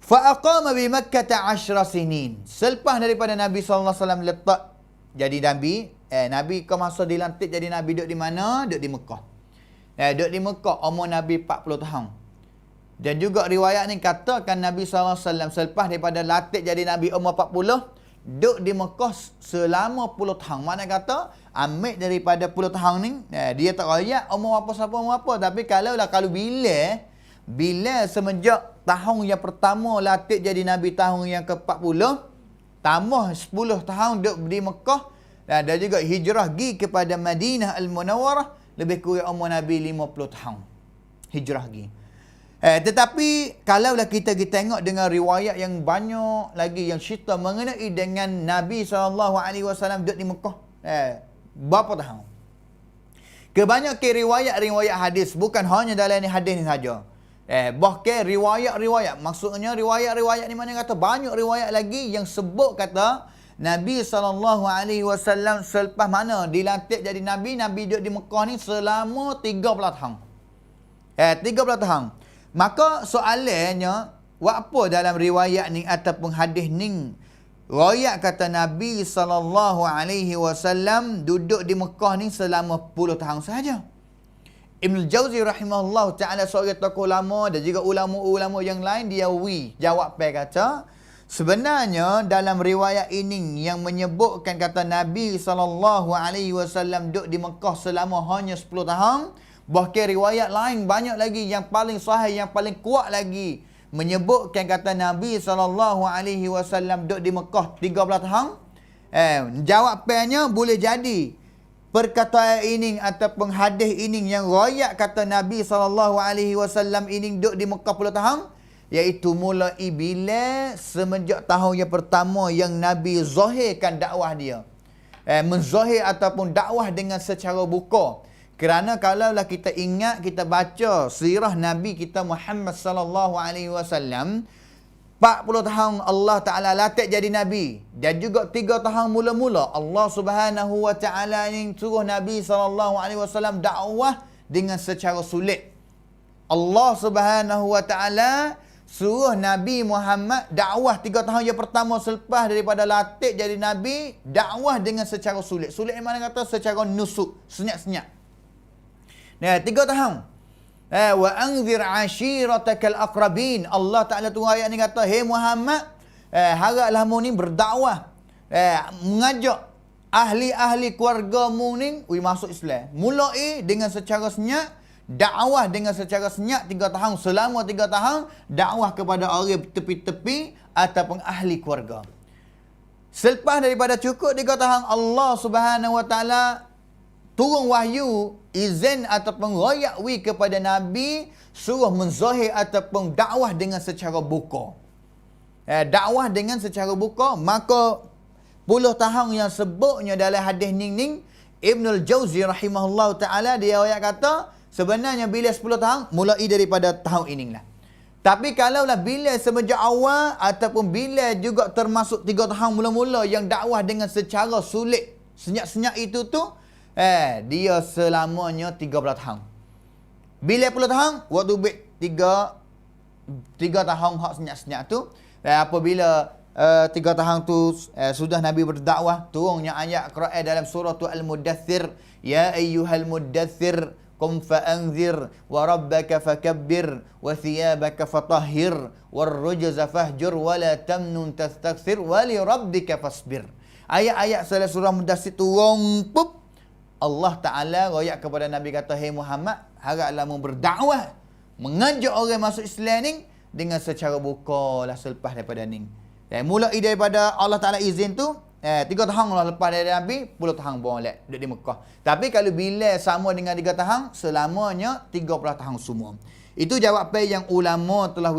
Fa'aqama bi Makkah 10 sinin. Selepas daripada Nabi SAW letak jadi Nabi. Nabi ke masa dilantik jadi Nabi duduk di mana? Duduk di Mekah. Duduk di Mekah umur Nabi 40 tahun. Dan juga riwayat ni katakan Nabi SAW selepas daripada latih jadi Nabi umur 40. Duduk di Mekah selama 10 tahun. Mana kata ambil daripada 10 tahun ni dia tak rakyat umur apa siapa umur apa. Tapi kalau bila semenjak tahun yang pertama latih jadi Nabi tahun yang ke-40 tambah 10 tahun duduk di Mekah dan juga hijrah pergi kepada Madinah Al-Munawwarah lebih kurang umur Nabi 50 tahun. Hijrah pergi. Tetapi kalaulah kita tengok dengan riwayat yang banyak lagi yang cerita mengenai dengan Nabi SAW duduk di Mekah berapa tahun. Kebanyakan riwayat hadis bukan hanya dalam hadis ni saja. Bahkan riwayat maksudnya riwayat ni mana kata banyak riwayat lagi yang sebut kata Nabi SAW selepas mana dilantik jadi Nabi duduk di Mekah ni selama 30 tahun. 30 tahun. Maka soalannya, apa dalam riwayat ni ataupun hadis ni? Riwayat kata Nabi SAW duduk di Mekah ni selama 10 tahun sahaja. Ibn Jauzi rahimahullah ta'ala seorang tokoh ulama dan juga ulama-ulama yang lain dia jawab kata Sebenarnya dalam riwayat ini yang menyebutkan kata Nabi SAW duduk di Mekah selama hanya 10 tahun. Bahkan riwayat lain banyak lagi yang paling sahih, yang paling kuat lagi, menyebutkan kata Nabi SAW duduk di Mekah 13 tahun. Jawapannya boleh jadi perkataan ini ataupun hadis ini yang riwayat kata Nabi SAW ini duduk di Mekah 10 tahun, iaitu mulai bila semenjak tahun yang pertama yang Nabi zahirkan dakwah dia. Menzahir ataupun dakwah dengan secara buka. Kerana kalaulah kita ingat, kita baca sirah Nabi kita Muhammad sallallahu alaihi wasallam, 40 tahun Allah Taala latih jadi nabi, dan juga 3 tahun mula-mula Allah Subhanahu wa taala ini suruh Nabi sallallahu alaihi wasallam dakwah dengan secara sulit. Allah Subhanahu wa taala suruh Nabi Muhammad dakwah 3 tahun yang pertama selepas daripada latih jadi Nabi, dakwah dengan secara sulit. Sulit yang mana kata? Secara nusuk, senyap-senyap. 3 tahun. Wa anzir ashiratakal aqrabin. Allah Ta'ala tu ayat ni kata, hey Muhammad, haraplah mu ni berdakwah, mengajak ahli-ahli keluarga mu ni masuk Islam. Mulai dengan secara senyap, dakwah dengan secara senyap 3 tahun. Selama 3 tahun, dakwah kepada orang tepi-tepi ataupun ahli keluarga. Selepas daripada cukup 3 tahun, Allah Subhanahu Wa Taala turun wahyu, izin ataupun rayakwi kepada Nabi, suruh menzahir ataupun dakwah dengan secara buka. Dakwah dengan secara buka, maka 10 tahun yang sebutnya dalam hadis ning Ibnul Jauzi rahimahullah ta'ala, dia ayat kata, sebenarnya bila 10 tahun, mulai daripada tahun inilah. Tapi kalaulah bila semenjak awal ataupun bila juga termasuk 3 tahun mula-mula yang dakwah dengan secara sulit, senyap-senyap itu tu, dia selamanya 13 tahun. Bila 10 tahun, waktu 3 tahun hak senyap-senyap tu, apabila 3 tahun tu sudah Nabi berdakwah, turunnya ayat Quran dalam surah Al-Muddathir, ya ayyuhal muddathir qum fa'anzir wa rabbaka fakabbir wa thiyabaka fatahhir war rujza fahjur wa la tamnun tastakthir wa li rabbika fasbir. Ayat-ayat dalam surah Muddathir turun pup, Allah Ta'ala royak kepada Nabi kata, hey Muhammad, haraplah mu berdakwah, mengajak orang masuk Islam ni dengan secara buka lah selepas daripada ni. Mulai daripada Allah Ta'ala izin tu, 3 tahun lah lepas dari Nabi, 10 tahun boleh duduk di Mekah. Tapi kalau bila sama dengan 3 tahun, selamanya 30 tahun semua. Itu jawapan yang ulama telah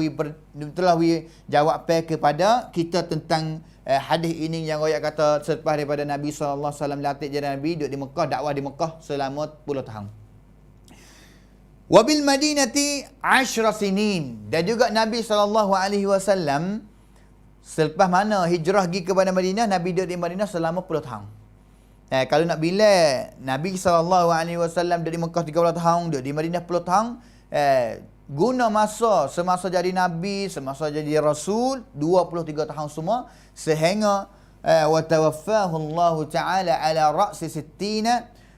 jawapan kepada kita tentang hadis ini yang royak kata selepas daripada Nabi SAW latih jadi Nabi, duduk di Mekah, dakwah di Mekah selama 10 tahun. Wabil Madinati 10 sinin. Dan juga Nabi SAW selepas mana hijrah pergi kepada Madinah, Nabi duduk di Madinah selama 10 tahun. Kalau nak bila Nabi SAW duduk di Mekah 30 tahun, duduk di Madinah 10 tahun, guna masa semasa jadi Nabi, semasa jadi Rasul 23 tahun semua, sehingga wa tawaffahu Allah Ta'ala ala ra'si 60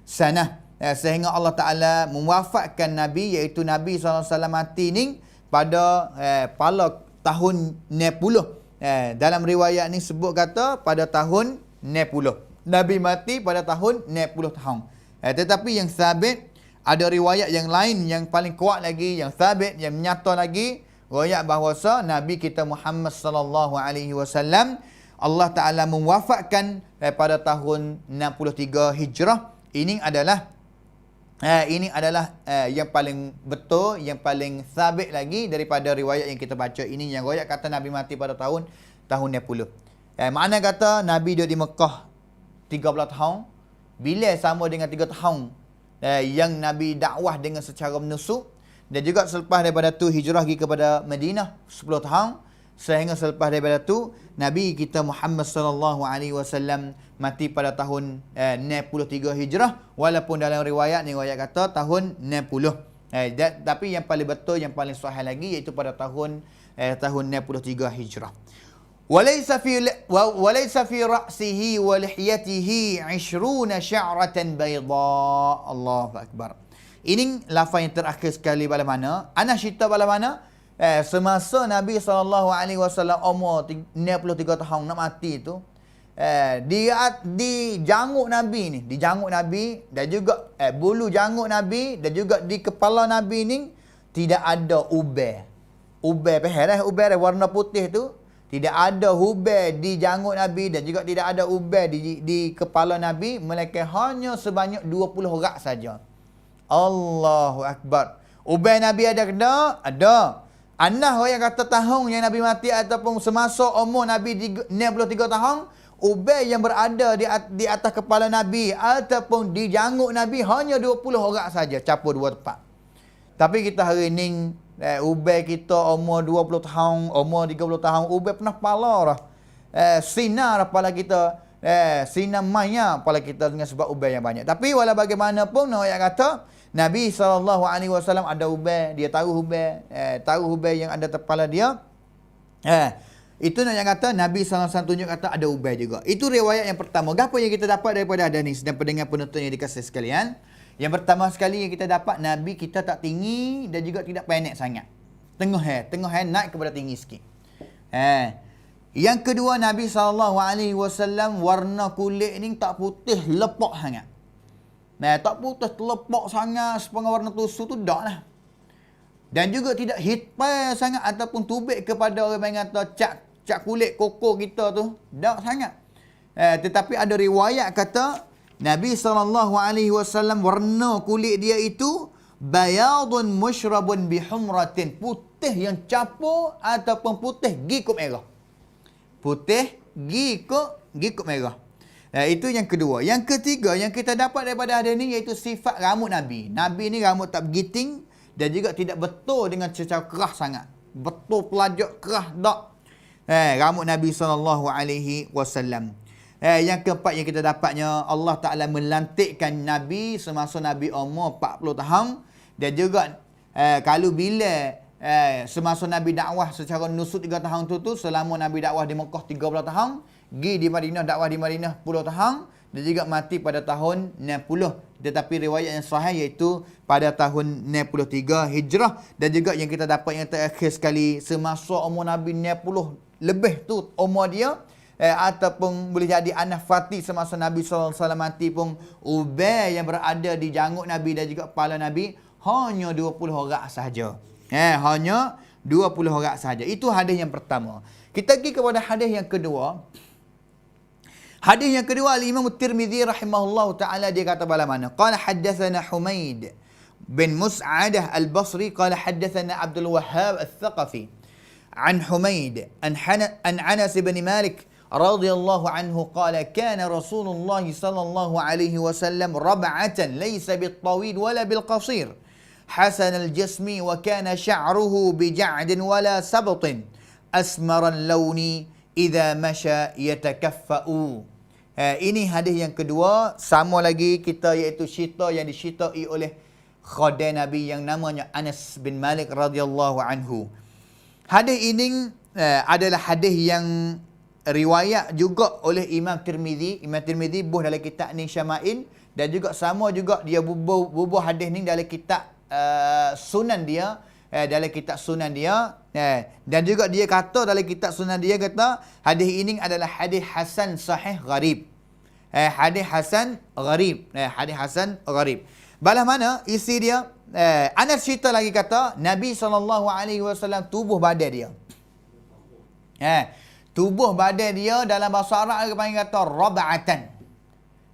sanah, sehingga Allah Ta'ala mewafatkan Nabi, iaitu Nabi SAW mati ni pada pala tahun 90. Dalam riwayat ni sebut kata pada tahun 90. Nabi mati pada tahun 90 tahun. Tetapi yang sabit, ada riwayat yang lain yang paling kuat lagi, yang sabit, yang nyata lagi, riwayat bahawasa Nabi kita Muhammad sallallahu alaihi wasallam Allah Taala mewafatkan pada tahun 63 Hijrah. Ini adalah yang paling betul, yang paling sabit lagi daripada riwayat yang kita baca ini, yang riwayat kata Nabi mati pada tahun 90. Makna kata Nabi duduk di Mekah 13 tahun, bila sama dengan 3 tahun yang Nabi dakwah dengan secara menusuk, dan juga selepas daripada tu hijrah pergi kepada Madinah 10 tahun, sehingga selepas daripada tu Nabi kita Muhammad sallallahu alaihi wasallam mati pada tahun 93 Hijrah, walaupun dalam riwayat ni riwayat kata tahun 90. Tapi yang paling betul, yang paling sahih lagi iaitu pada tahun 93 Hijrah. Walaysa fi ra'sihi wa lihiyatihi 20 sya'ratan bayda. Allahu akbar. Ini lafaz yang terakhir sekali bala mana? Ana cerita bala mana? semasa Nabi SAW umur 63 tahun nak mati tu, di janggut Nabi ni, di janggut Nabi dan juga bulu janggut Nabi dan juga di kepala Nabi ni tidak ada ubai. Ubai peher ubai warna putih tu, tidak ada ubai di janggut Nabi dan juga tidak ada ubai di kepala Nabi, melainkan hanya sebanyak 20 rak saja. Allahu Akbar. Ubai Nabi ada kena? Ada. Anah orang yang kata tahun yang Nabi mati ataupun semasa umur Nabi 63 tahun, ubai yang berada di atas kepala Nabi ataupun di janggut Nabi hanya 20 orang saja, capur dua tempat. Tapi kita hari ni, ubai kita umur 20 tahun, umur 30 tahun, ubai pernah pala dah. Sinar kepala kita, sinar maya kepala kita dengan sebab ubai yang banyak. Tapi walau bagaimanapun, orang kata, Nabi SAW ada ubai, dia tahu ubai yang ada kepala dia. Itu yang kata Nabi SAW tunjuk kata ada ubai juga. Itu riwayat yang pertama. Apa yang kita dapat daripada hadis dan pendengar penonton yang dikasihi sekalian? Yang pertama sekali yang kita dapat, Nabi kita tak tinggi dan juga tidak pendek sangat. Tengah naik kepada tinggi sikit. Yang kedua, Nabi SAW warna kulit ni tak putih lepak sangat. Tak putih terlepak sangat sepengah warna tusuk tu tak lah. Dan juga tidak hitam sangat ataupun tubik kepada orang yang kata cat kulit koko kita tu. Tak sangat. Tetapi ada riwayat kata Nabi SAW warna kulit dia itu bayadun musyrabun bihumratin. Putih yang capur ataupun putih gikut merah. Putih gikut merah. Itu yang kedua. Yang ketiga yang kita dapat daripada hadis ni iaitu sifat rambut Nabi. Nabi ni rambut tak bergiting dan juga tidak betul dengan secara kerah sangat. Betul pelajak kerah tak. Rambut Nabi SAW. Yang keempat yang kita dapatnya, Allah Ta'ala melantikkan Nabi semasa Nabi umur 40 tahun. Dan juga kalau bila semasa Nabi dakwah secara nusuk 3 tahun tu selama Nabi dakwah di Mekah 30 tahun, pergi di Madinah, dakwah di Madinah 10 tahun dan juga mati pada tahun 60. Tetapi riwayat yang sahih iaitu pada tahun 63 Hijrah. Dan juga yang kita dapat yang terakhir sekali, semasa umur Nabi 60 lebih tu umur dia, ataupun boleh jadi anak Fatih semasa Nabi SAW mati pun, ubai yang berada di janggut Nabi dan juga kepala Nabi hanya 20 orang sahaja. Hanya 20 orang sahaja. Itu hadis yang pertama. Kita pergi kepada hadis yang kedua. Hadis yang kedua, Al-Imam Tirmidzi rahimahullah ta'ala dia kata bala mana? Qala haddathana Humaid bin Mus'adah Al-Basri qala haddathana Abdul Wahhab Al-Thaqafi an Humaid an Anas bin Malik radhiyallahu anhu qala kana Rasulullah sallallahu alaihi wasallam rab'atan laysa bit-tawil wala bil-qasir hasan al-jismi wa kana sha'ruhu bija'din wala sabtin asmara al-lawni idza masha yatakaffa'u. Ini hadis yang kedua, sama lagi kita iaitu cerita yang diceritakan oleh khadim Nabi yang namanya Anas bin Malik radhiyallahu anhu. Hadis ini adalah hadis yang riwayat juga oleh Imam Tirmidzi. Imam Tirmidzi bubuh dalam kitab ni Syama'il dan juga sama juga dia bubuh hadis ni dalam kitab Sunan dia. Dalam kitab Sunan dia, dan juga dia kata dalam kitab Sunan dia kata hadis ini adalah hadis hasan sahih gharib. Hadis hasan gharib. Hadis hasan gharib. Balah mana isi dia? Anas cerita lagi kata Nabi SAW tubuh badan dia. Tubuh badan dia dalam bahasa Arab dia panggil kata rab'atan.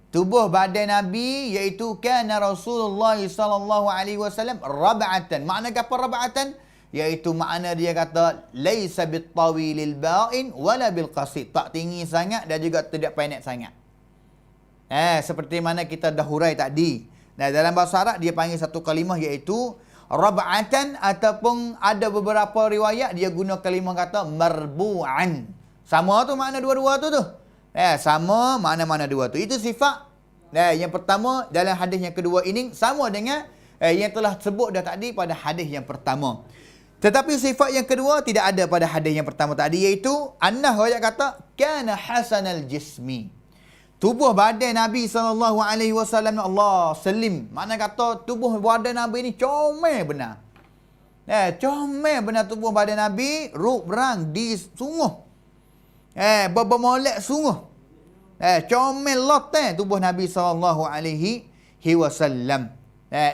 Tubuh badan Nabi iaitu kana Rasulullah sallallahu alaihi wasallam rab'atan. Makna apa rab'atan? Iaitu makna dia kata laisa bit-tawilil ba'in wala bil qasid. Tak tinggi sangat dan juga tidak pendek sangat. Seperti mana kita dah hurai tadi. Nah, dalam bahasa Arab dia panggil satu kalimah iaitu rab'atan, ataupun ada beberapa riwayat dia guna kalimah kata marbu'an. Sama tu makna dua-dua tu. Sama mana-mana dua tu. Itu sifat yang pertama dalam hadis yang kedua ini sama dengan yang telah sebut dah tadi pada hadis yang pertama. Tetapi sifat yang kedua tidak ada pada hadis yang pertama tadi, iaitu Anas riwayat kata kana hasanal jismi. Tubuh badan Nabi SAW Allah selim. Makna kata tubuh badan Nabi ni comel benar. Comel benar tubuh badan Nabi, rup berang di sungguh. Bermolek sungguh. Comel lot tubuh Nabi SAW.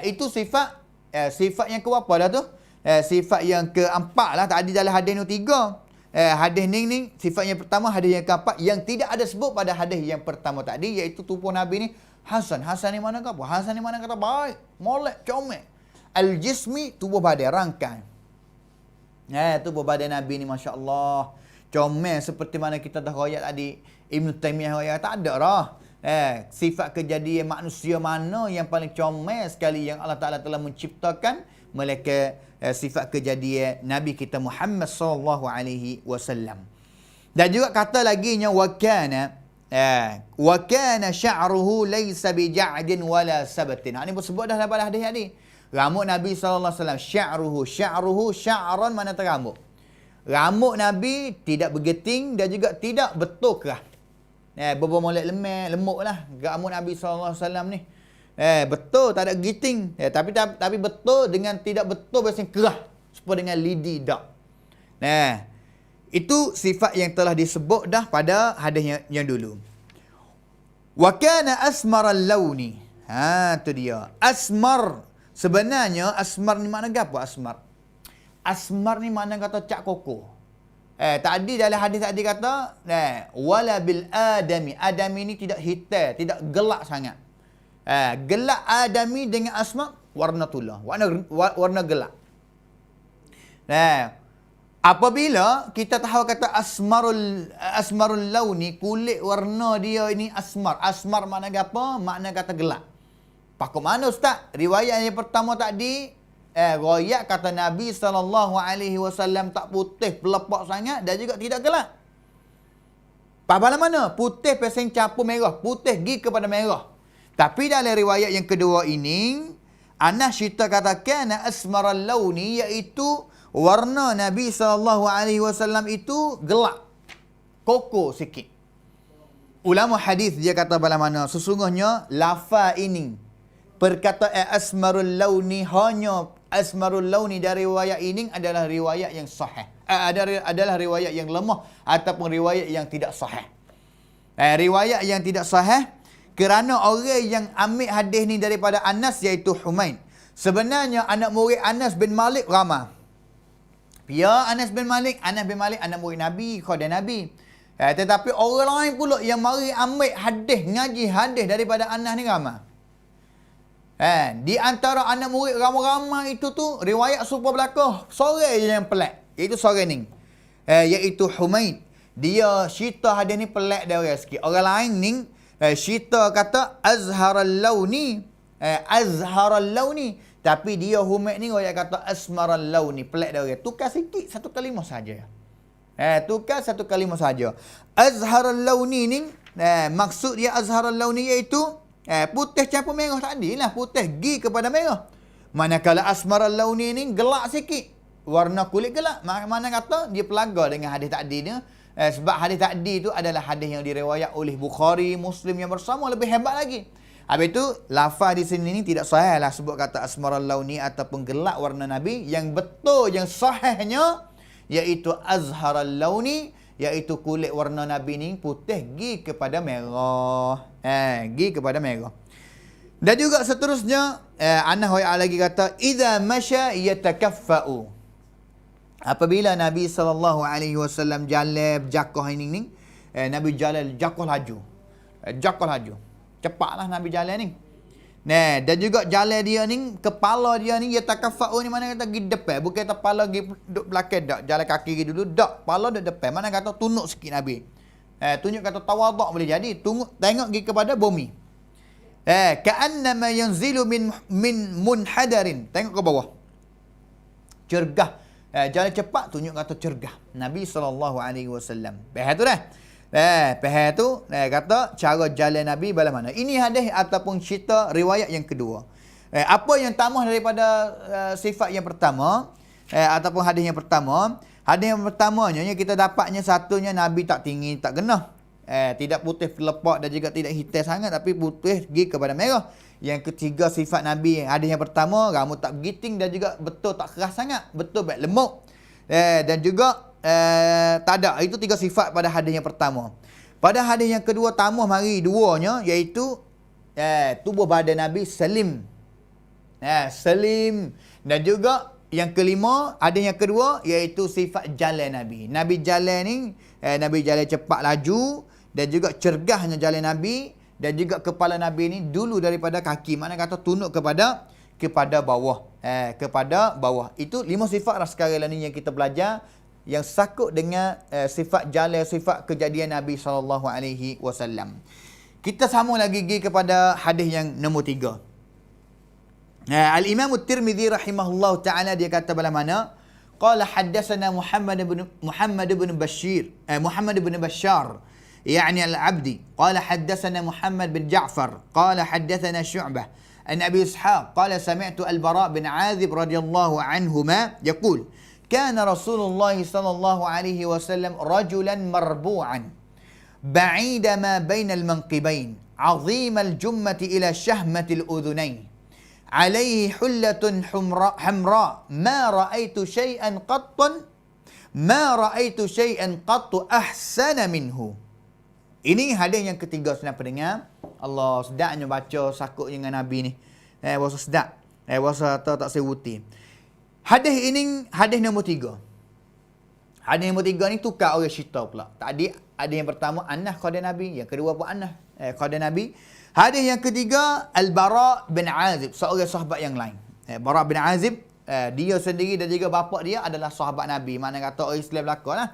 Itu sifat yang keberapa dah tu? Sifat yang keempat lah. Tadi dalam hadis ni 3. Hadis ni sifat yang pertama, hadis yang keempat yang tidak ada sebut pada hadis yang pertama tadi, iaitu tubuh Nabi ni Hasan. Hasan ni mana apa? Hasan ni mana kata baik, molek, comel. Al-jismi, tubuh badan, rangkai. Tubuh badan Nabi ni Masya Allah comel seperti mana kita dah royak tadi. Ibn Taymiyah royak, tak ada dah. Sifat kejadian manusia mana yang paling comel sekali yang Allah Ta'ala telah menciptakan, melainkan sifat kejadian Nabi kita Muhammad SAW. Dan juga kata laginya wa kana sya'ruhu laysa bija'din wala sabatin. Ini pun sebut dah daripada hadis tadi. Rambut Nabi SAW, sya'ruhu, sya'ran mana rambut. Rambut Nabi tidak bergeting dan juga tidak betul kerah. Bermolek lemuk lah rambut Nabi SAW ni. Betul, tak ada giting. Tapi betul dengan tidak betul biasanya kerah. Seperti dengan lidi dak. Itu sifat yang telah disebut dah pada hadis yang dulu. Wa kana asmaral launi. Tu dia. Asmar. Sebenarnya asmar ni mana apa asmar? Asmar ni mana kata cak koko. Tadi dalam hadis tadi kata, wala bil adami. Adami ni tidak hitam, tidak gelap sangat. Gelap adami dengan asmar warna tulah, warna gelap. Apabila kita tahu kata asmarul launi, kulit warna dia ini asmar. Asmar makna apa? Makna kata gelap. Pakai mana ustaz? Riwayat yang pertama tadi, riwayat kata Nabi SAW tak putih pelepak sangat dan juga tidak gelap. Pahala mana? Putih pasang campur merah, putih gi kepada merah. Tapi dalam riwayat yang kedua ini, Anas cerita katakan asmaral launi, iaitu warna Nabi SAW itu gelap, koko sikit. Ulama hadis dia kata bala mana? Sesungguhnya lafaz ini, perkataan asmarul launi, hanya asmarul launi dari riwayat ini adalah riwayat yang sahih. Adalah riwayat yang lemah ataupun riwayat yang tidak sahih. Riwayat yang tidak sahih kerana orang yang ambil hadis ni daripada Anas iaitu Humaid. Sebenarnya anak murid Anas bin Malik ramai. Ya, Anas bin Malik anak murid Nabi, khadim Nabi. Tetapi orang lain pula yang mari ambil hadis, ngaji hadis daripada Anas ni ramai. Di antara anak murid ramai-ramai itu tu, riwayat serupa belakang, seorang je yang pelik, iaitu seorang ni, iaitu Humaid. Dia cerita hadis ni pelik dia orang sikit. Orang lain ni cerita kata azharal launi, tapi dia Humaid ni orang kata asmaral launi, pelik dia orang. Tukar sikit satu kalimah saja. Tukar satu kalimah saja. Azharal launi ni, maksud dia azharal launi iaitu putih campur merah tadi lah, putih gi kepada merah. Manakala asmaral launi ni gelap sikit, warna kulit gelap. Mana kata dia pelaga dengan hadis tadi ni. Sebab hadis tadi tu adalah hadis yang diriwayat oleh Bukhari, Muslim yang bersama, lebih hebat lagi. Habis tu lafaz di sini ni tidak sahih lah sebut kata asmaral launi ataupun gelap warna Nabi. Yang betul, yang sahihnya iaitu azharal launi, iaitu kulit warna Nabi ni putih gi kepada merah. Gi kepada merah. Dan juga seterusnya, Anas lagi kata, idza masya yatakaffa'u. Apabila Nabi SAW jalan berjakah ini, Nabi jalan jakah laju. Cepatlah Nabi jalan ni. Dan juga jalan dia ni, kepala dia ni, yatakaffa'u ni mana kata pergi depan. Bukan kata kepala pergi duduk belakang tak. Jalan kaki pergi dulu, tak. Kepala duduk depan. Mana kata tunuk sikit Nabi. Tunjuk kata tawaduk boleh jadi. Tengok pergi kepada bumi. Ka'annama yanzilu min munhadarin. Tengok ke bawah. Cergah. Jalan cepat, tunjuk kata cergah. Nabi SAW. Pahal tu dah. Pahal tu, kata cara jalan Nabi bala mana. Ini hadis ataupun cerita riwayat yang kedua. Apa yang tambah daripada sifat yang pertama, ataupun hadis yang pertama. Hadis yang pertamanya yang kita dapatnya satunya Nabi tak tinggi, tak genah. Tidak putih lepak dan juga tidak hitam sangat, tapi putih pergi kepada merah. Yang ketiga sifat Nabi, hadis yang pertama rambut tak bergiting dan juga betul tak keras sangat, betul baik lemuk. Dan juga tak ada. Itu 3 sifat pada hadis yang pertama. Pada hadis yang kedua tambah mari duanya, iaitu tubuh badan Nabi slim. Slim. Dan juga yang kelima, ada yang kedua, iaitu sifat jalan Nabi. Nabi jalan ni, Nabi jalan cepat laju, dan juga cergahnya jalan Nabi, dan juga kepala Nabi ni dulu daripada kaki. Mana kata tunduk kepada bawah. Kepada bawah. Itu 5 sifat lah sekarang ni yang kita belajar, yang sakut dengan sifat jalan, sifat kejadian Nabi SAW. Kita sambung lagi kepada hadis yang nombor 3. Al-Imam At-Tirmidzi rahimahullah ta'ala dia kata pada mana? Qala haddatsana Muhammad ibn Bashar يعني العبدي قال حدثنا محمد بن جعفر قال حدثنا شعبة عن أبي إسحاق قال سمعت البراء بن عازب رضي الله عنهما يقول كان رسول الله صلى الله عليه وسلم رجلا مربوعا بعيد ما بين المنقبين عظيم الجمة إلى شهمة الأذنين عليه حلة حمراء ما رأيت شيئا قط أحسن منه. Ini hadis yang ketiga senang pendengar. Allah, sedapnya baca sakut dengan Nabi ni. Rasa sedap. Rasa tak sewuti. Hadis ini hadis nombor 3. Hadis nombor 3 ni tukar orang cerita pula. Tadi hadis yang pertama Anas qada Nabi, yang kedua pun Anas qada Nabi. Hadis yang ketiga Al-Bara bin Azib, seorang sahabat yang lain. Bara bin Azib, dia sendiri dan juga bapa dia adalah sahabat Nabi. Mana kata orang Islam belaka lah.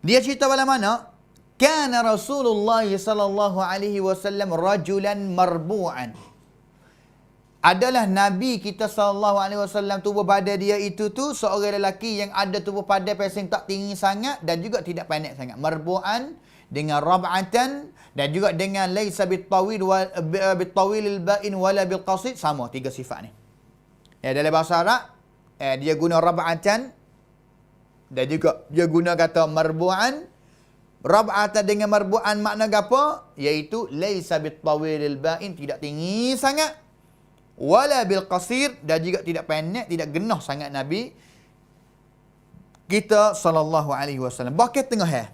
Dia cerita pada mana? Kana Rasulullah sallallahu alaihi wasallam rajulan marbu'an. Adalah Nabi kita sallallahu alaihi wasallam, tubuh badan dia itu tu seorang lelaki yang ada tubuh badan pesing tak tinggi sangat dan juga tidak pendek sangat. Marbu'an dengan rab'atan dan juga dengan laisa bitawil al-ba'in wala bil qasid, sama 3 sifat ni. Dalam bahasa Arab dia guna rab'atan dan juga dia guna kata marbu'an. Rab'atan dengan marbu'an makna apa? Iaitu laisa bitawil al-ba'in, tidak tinggi sangat, wala bil qasir, dan juga tidak pendek, tidak genah sangat Nabi kita sallallahu alaihi wasallam. Bahkan tengah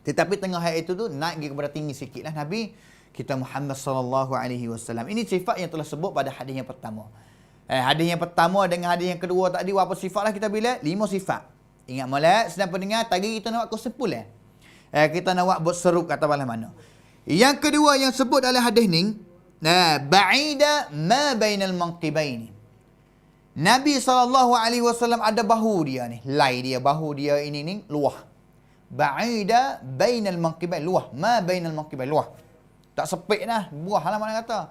tetapi tengah itu tu naik kepada tinggi sikitlah Nabi kita Muhammad sallallahu alaihi wasallam. Ini sifat yang telah sebut pada hadis yang pertama. Hadis yang pertama dengan hadis yang kedua tadi apa sifatlah kita bila? 5 sifat. Ingat molek sedang pendengar, tadi kita nak buat kesimpulan. Kita nak buat serup kata bala mana. Yang kedua yang sebut dalam hadis ni, ba'ida ma bainal manqibaini. Nabi SAW ada bahu dia ni, lai dia, bahu dia ini ni luah. Ba'ida bainal manqibain, luah, ma bainal manqibain, luah. Tak sepik dah, buah lah mana kata.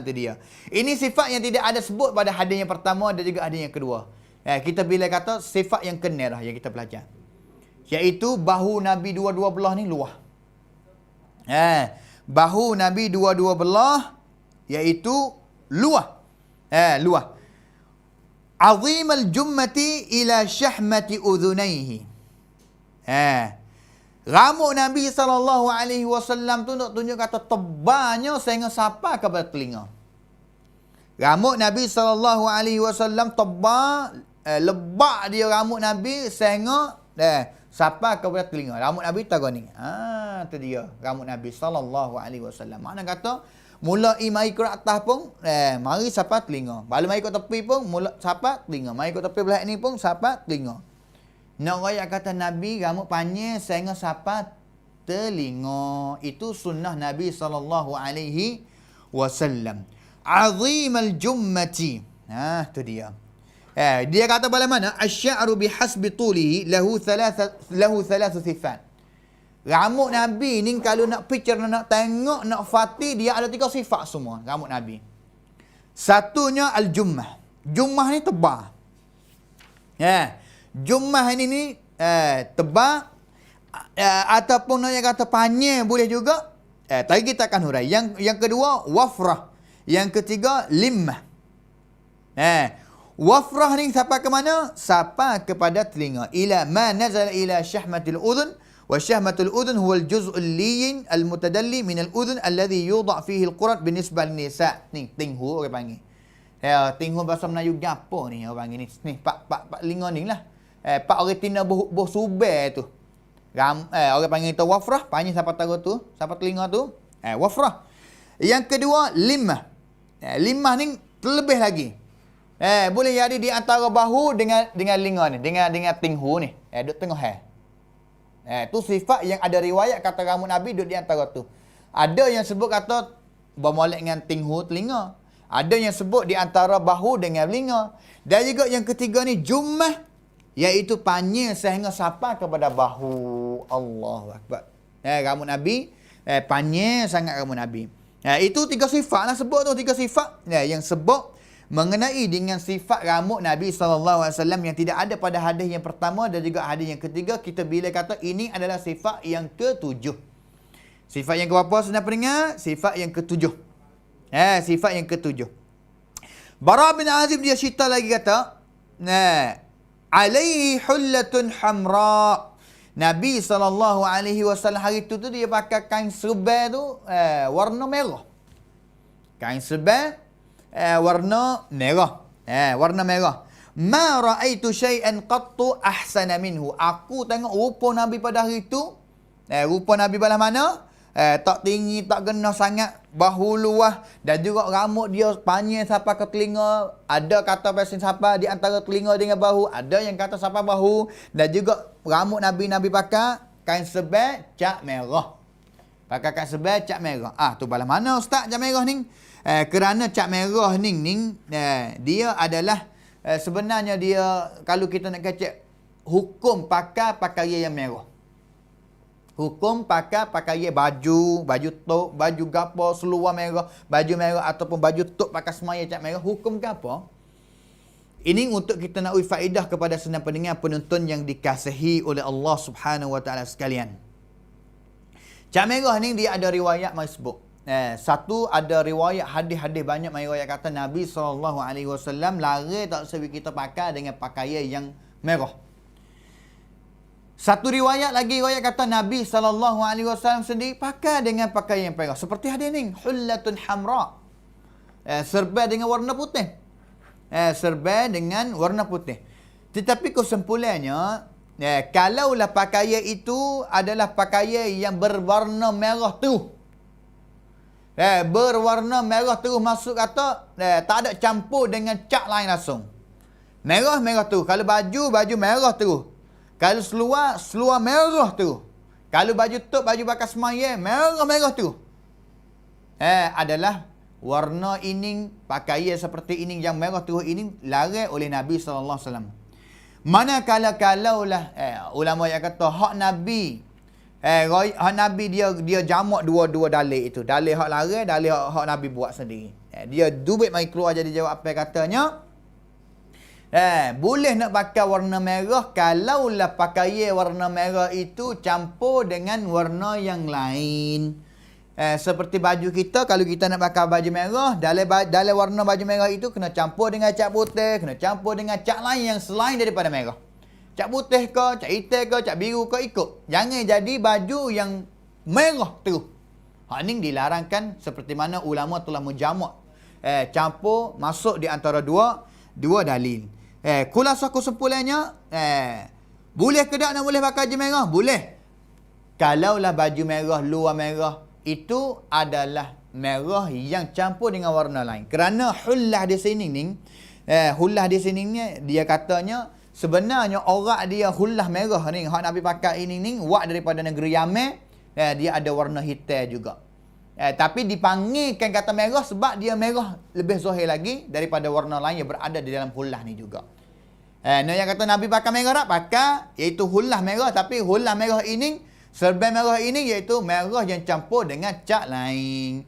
Tu dia. Ini sifat yang tidak ada sebut pada hadis yang pertama dan juga hadis yang kedua. Kita bila kata sifat yang kena lah yang kita belajar. Iaitu bahu Nabi dua-dua belah ni luah. Bahu Nabi dua-dua belah iaitu luah. Luah. Azim al-jummati ila syahmati udhunaihi. Rambut Nabi SAW tu nak tunjuk kata tebalnya sehingga sampai kepada telinga. Rambut Nabi SAW tebal, lebak dia rambut Nabi sehingga sampai kepada telinga. Rambut Nabi tak ni. Tu dia rambut Nabi SAW. Makna kata mulai mari ke atas pun mari sampai telinga. Baru mari ke tepi pun mula sampai telinga. Mari ke tepi belah ni pun sampai telinga. Nak raya kata Nabi rambut panjang sehingga sampai telinga. Itu sunnah Nabi SAW. Azimal jummati. Tu dia. Dia kata pada mana? Asy'aru bihasbi tulihi lahu thalathu sifat. Rambut Nabi ni kalau nak picture, nak tengok, nak fati, dia ada 3 sifat semua rambut Nabi. Satunya al-jummah. Jummah ni tebal. Jummah ini tebal ataupun yang kata panjang boleh juga. Tadi kita akan hurai. Yang kedua wafrah. Yang ketiga limmah. Wafrah ni sampai ke mana? Sampai kepada telinga. Ila ma nazala ila syahmatil udhun Wa syahmatul udhun huwa al-juz'ul liyin al-mutadalli min al-udhun alladhi yudha' fihi al-qurat binisbah nisa. Ni tinghu orang panggil. Tinghu bahasa Melayu gapo ni orang panggil ni. Ni pak linga ni lah. Pak orang tina boh suber tu. Orang panggil tu wafrah, panggil siapa tahu tu, siapa telinga tu. Wafrah. Yang kedua, limah. Limah ni terlebih lagi. Boleh jadi di antara bahu dengan linga ni, dengan tinghu ni. Duduk tengah tu sifat yang ada riwayat kata rambut Nabi duduk di antara tu. Ada yang sebut kata bermolek dengan tinghu telinga. Ada yang sebut di antara bahu dengan telinga. Dan juga yang ketiga ni jummah, iaitu panjang sehingga sampai kepada bahu. Allahu Akbar. Rambut Nabi panjang sangat rambut Nabi. Itu 3 sifat lah sebut tu, 3 sifat yang sebut mengenai dengan sifat rambut Nabi SAW yang tidak ada pada hadis yang pertama dan juga hadis yang ketiga. Kita bila kata ini adalah sifat yang ke-7. Sifat yang ke-berapa senang pendengar? Sifat yang ke-7. Sifat yang ke-7. Bara bin Azib dia cerita lagi kata, alaihi hullatun hamra. Nabi SAW hari tu dia pakai kain serban tu warna merah. Kain serban warna merah. Warna merah. Ma ra'aitu syai'an qattu ahsana minhu. Aku tengok rupa Nabi pada hari tu. Rupa Nabi belah mana? Tak tinggi, tak genah sangat, bahu luas dan juga rambut dia panjang sampai ke telinga. Ada kata pasal sampai di antara telinga dengan bahu, ada yang kata sampai bahu. Dan juga rambut Nabi pakai kain serban cat merah. Pakai kain serban cat merah. Tu belah mana ustaz cat merah ni? Kerana cat merah ni dia adalah sebenarnya dia, kalau kita nak kacak hukum pakai pakaian yang merah. Hukum pakai pakaian baju tok, baju gapo, seluar merah, baju merah ataupun baju tok pakai semaya cat merah, hukum gapo? Ini untuk kita nak uji faedah kepada senang pendengar penonton yang dikasihi oleh Allah Subhanahu Wa Taala sekalian. Cat merah ni dia ada riwayat masbuk. Satu ada riwayat hadis-hadis banyak mai riwayat kata Nabi SAW larang tak sebi kita pakai dengan pakaian yang merah. Satu riwayat lagi riwayat kata Nabi SAW sendiri pakai dengan pakaian yang merah. Seperti hadis ni, hullatun hamra. Serban dengan warna putih. Serban dengan warna putih. Tetapi kesimpulannya, kalaulah pakaian itu adalah pakaian yang berwarna merah terus. Berwarna merah terus masuk kata tak ada campur dengan cat lain langsung. Merah terus. Kalau baju merah terus. Kalau seluar merah terus. Kalau baju tok, baju pakai semaya merah terus. Adalah warna ini, pakaian seperti ini yang merah terus ini larang oleh Nabi SAW. Manakala kalaulah ulama yang kata hak Nabi dia jamak dua dalil itu. Dalil hak larang, dalil hak Nabi buat sendiri. Dia dubit mai keluar jadi jawab apa katanya. Boleh nak pakai warna merah kalaulah pakaian warna merah itu campur dengan warna yang lain. Seperti baju kita, kalau kita nak pakai baju merah, dalam warna baju merah itu kena campur dengan cat putih, kena campur dengan cat lain yang selain daripada merah. Cat putih ke, cat hitam ke, cat biru ke, ikut. Jangan jadi baju yang merah terus. Hak ni dilarangkan seperti mana ulama telah menjamak campur masuk di antara dua dalil. Kulasah kesimpulannya, boleh ke tak nak boleh pakai baju merah? Boleh. Kalaulah baju merah, luar merah, itu adalah merah yang campur dengan warna lain. Kerana hullah di sini ni, dia katanya, sebenarnya orang dia hullah merah ni, hak Nabi pakai ini ni, wak daripada negeri Yaman, dia ada warna hitam juga. Tapi dipanggilkan kata merah sebab dia merah lebih zahir lagi daripada warna lain yang berada di dalam hullah ni juga. Yang kata Nabi pakai merah tak? Pakai, iaitu hullah merah. Tapi hullah merah ini, serban merah ini iaitu merah yang campur dengan cat lain.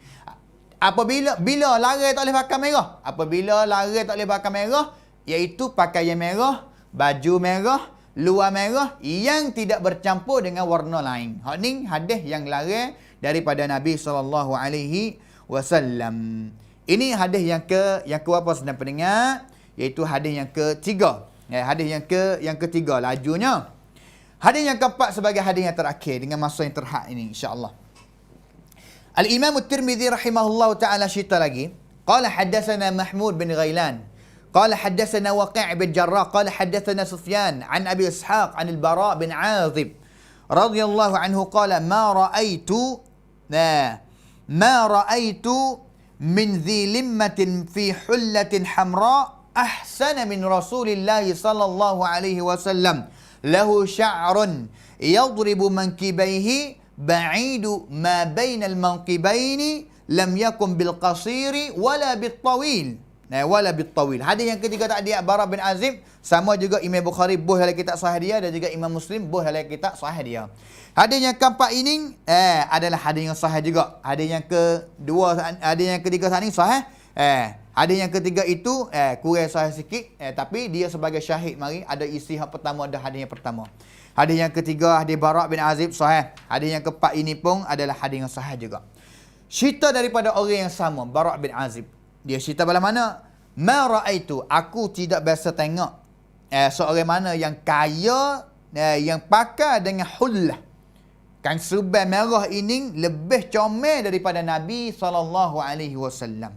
Bila larang tak boleh pakai merah? Apabila larang tak boleh pakai merah, iaitu pakaian merah, baju merah, luar merah yang tidak bercampur dengan warna lain. Hak ni hadis yang larang daripada Nabi SAW. Ini hadis yang ke-berapa sedang pendengar? Iaitu hadis yang ketiga. Hadis yang ketiga lajunya. Hadis yang keempat sebagai hadis yang terakhir dengan masa yang terhad ini insya-Allah. Al-Imam At-Tirmidzi rahimahullahu taala cerita lagi, qala haddatsana Mahmud bin Ghailan, qala haddatsana Waqi' bin Jarrah, qala haddatsana Sufyan an Abi Ishaq an Al-Bara bin Azib radhiyallahu anhu qala ma ra'aitu min dhi limmatin fi hullatin hamra ahsana min Rasulillah sallallahu alaihi wasallam lahu sya'run yadribu mankibaihi ba'idu ma bainal manqibaini lam yakun bil qasiri wala bit tawil. Wala bit tawil. Hadis yang ketiga tadi Bara bin Azib, sama juga Imam Bukhari buh dalam kitab sahih dia dan juga Imam Muslim buh dalam kitab sahih dia. Hadis yang keempat ini adalah hadis yang sahih juga. Hadis yang kedua, hadis yang ketiga tadi sahih. Hadis yang ketiga itu kurang sahih sikit, tapi dia sebagai syahid mari ada isi yang pertama, ada hadis yang pertama. Hadis yang ketiga hadis Bara bin Azib sahih. Hadis yang keempat ini pun adalah hadis yang sahih juga. Cerita daripada orang yang sama, Bara bin Azib. Dia cerita bala mana? Ma ra'aitu, aku tidak biasa tengok seorang mana yang kaya, yang pakai dengan hullah. Kan serban merah ini lebih comel daripada Nabi SAW.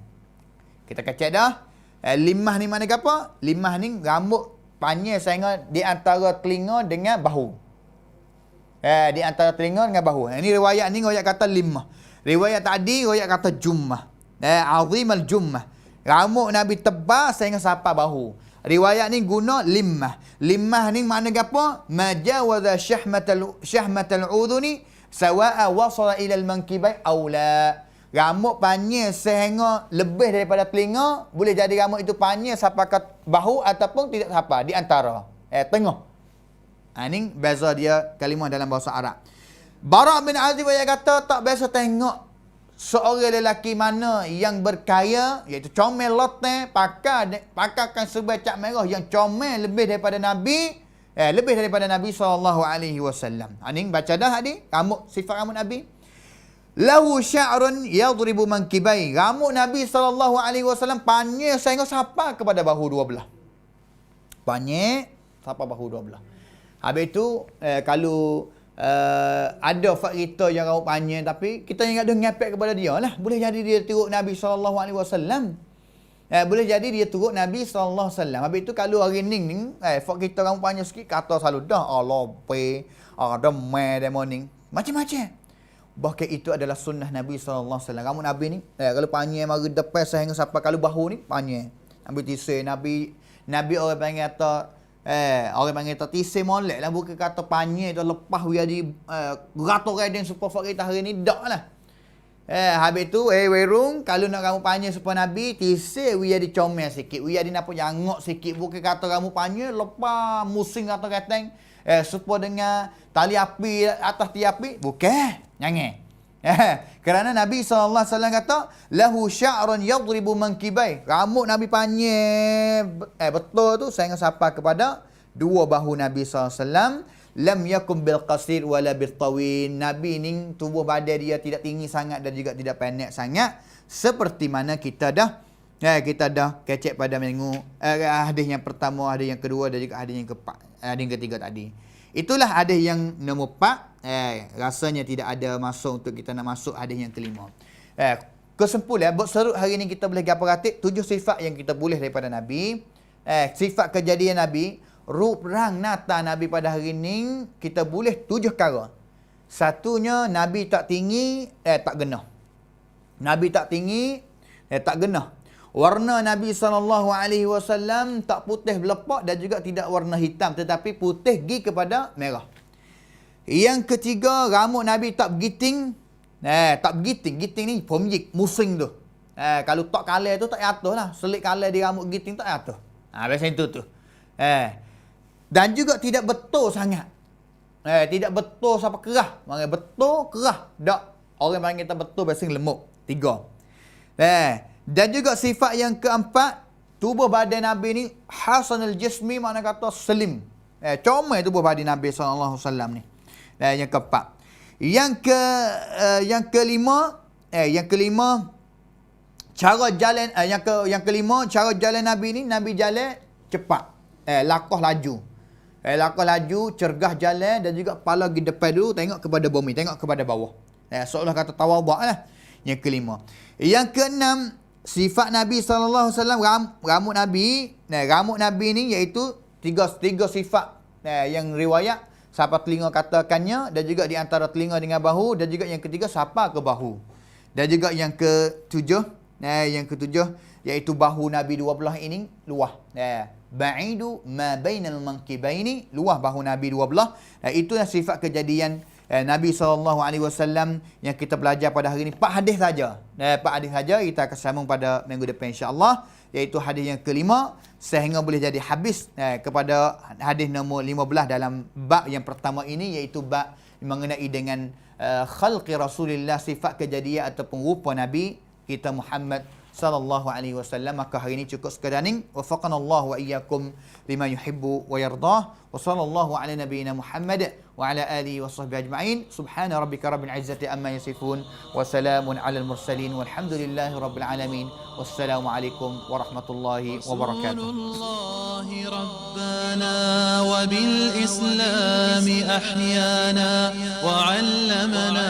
Kita kacau dah. Limah ni mana ke apa? Limah ni rambut panjang sehingga di antara telinga dengan bahu. Di antara telinga dengan bahu. Ini riwayat ni riwayat kata limah. Riwayat tadi riwayat kata jummah. Azimal jummah. Rambut Nabi tebal sehingga sampai bahu. Riwayat ni guna limah. Limah ni makna apa? Majawaza syahmatal udhuni sawa'a wasala ila al-mankibai aw la. Rambut panjang sehingga lebih daripada telinga, boleh jadi rambut itu panjang sampai ke bahu ataupun tidak sampai di antara tengah. Ini beza dia kalimah dalam bahasa Arab. Bara bin Azib kata tak biasa tengok seorang lelaki mana yang berkaya, iaitu comel lote, pakaikan serban cap merah yang comel lebih daripada Nabi, SAW. Ini baca dah tadi sifat rambut Nabi. Lahu sya'run yadribu mankibai. Rambut Nabi SAW panjang sehingga sampai kepada bahu dua belah. Panjang sampai bahu dua belah. Habis itu kalau ada fakta yang rambut panjang tapi kita yang ada ngepek kepada dia lah. Boleh jadi dia turut Nabi SAW. Boleh jadi dia turut Nabi SAW. Habis itu kalau hari ni fakta rambut panjang sikit kata selalu dah Allah pe, ada morning. Macam-macam. Bahkan itu adalah sunnah Nabi SAW. Rambut Nabi ni, kalau panjang mari depan sehingga sampai kalau bahu ni, panjang. Nabi tisai, Nabi orang panggil kata, orang panggil kata tisai molek lah. Bukan kata panjang tu lepas we ada ratus riding super fak kita hari ni, tak lah. Habis tu, werung, kalau nak rambut panjang supaya Nabi, tisai we ada comel sikit. We ada nampak jangok sikit. Bukan kata rambut panjang, lepas musim kata-kata, supaya dengan tali api atas tiap api. Bukan. Jangan. Kerana Nabi SAW kata, lahu sya'run yadribu mankibai. Rambut Nabi panjang betul tu sehingga sampai kepada dua bahu Nabi SAW. Lam yakum bil qasir wala bil tawil. Nabi ni tubuh badan dia tidak tinggi sangat dan juga tidak pendek sangat. Seperti mana kita dah kecek pada minggu hadis yang pertama, hadis yang kedua dan juga hadis yang keempat, hadis yang ketiga tadi. Itulah hadis yang nombor 4. Rasanya tidak ada masa untuk kita nak masuk hadis yang kelima. Kesimpulan, buat serut hari ini kita boleh perhati 7 sifat yang kita boleh daripada Nabi. Sifat kejadian Nabi, rup rang nata Nabi pada hari ini kita boleh 7 perkara. Satunya, Nabi tak tinggi, tak genah. Nabi tak tinggi, tak genah. Warna Nabi SAW tak putih belepak dan juga tidak warna hitam, tetapi putih gi kepada merah. Yang ketiga, rambut Nabi tak bergiting. Tak bergiting. Giting ni pomjik, musing tu. Kalau tak kalah tu tak atur lah. Selit kalah di rambut giting tak atur. Biasa itu tu. Dan juga tidak betul sangat. Tidak betul sampai kerah. Maksudnya betul, kerah. Tak. Orang panggil kita betul biasa lemuk. 3. Dan juga sifat yang keempat, tubuh badan Nabi ni hasanul jismi, makna kata slim. Comel tubuh badan Nabi SAW ni. Yang keempat. Yang kelima, cara jalan yang kelima, cara jalan Nabi ni, Nabi jalan cepat. Langkah laju. Langkah laju, cergah jalan dan juga kepala pergi depan dulu, tengok kepada bumi, tengok kepada bawah. Seolah kata tawaduk lah. Yang kelima. Yang keenam, sifat Nabi SAW, rambut Nabi. Rambut Nabi ni iaitu tiga sifat yang riwayat. Siapa telinga katakannya, dan juga di antara telinga dengan bahu, dan juga yang ketiga siapa ke bahu. Dan juga yang ketujuh, iaitu bahu Nabi dua belah ini luah. Ba'idu ma bainal mankibaini, luah bahu Nabi dua belah. Itulah sifat kejadian Nabi SAW yang kita belajar pada hari ini. 4 hadis saja. 4 hadis saja, kita akan sambung pada minggu depan insya-Allah, iaitu hadis yang kelima, sehingga boleh jadi habis kepada hadis nombor 15 dalam bab yang pertama ini, iaitu bab mengenai dengan khalqi Rasulullah, sifat kejadian ataupun rupa Nabi kita Muhammad sallallahu alaihi wasallam. Maka hari ini cukup sekadar ni. Wafaqanallahu wa iyyakum lima yuhibbu wa yardah. Wa sallallahu ala nabiyyina Muhammad wa ala alihi wa sahbihi ajma'in. Subhana rabbika rabbil izzati amma yasifun wa salamun alal mursalin walhamdulillahi rabbil alamin. Wassalamu alaikum warahmatullahi wabarakatuh. ربنا وبالإسلام أحيانا وعلمنا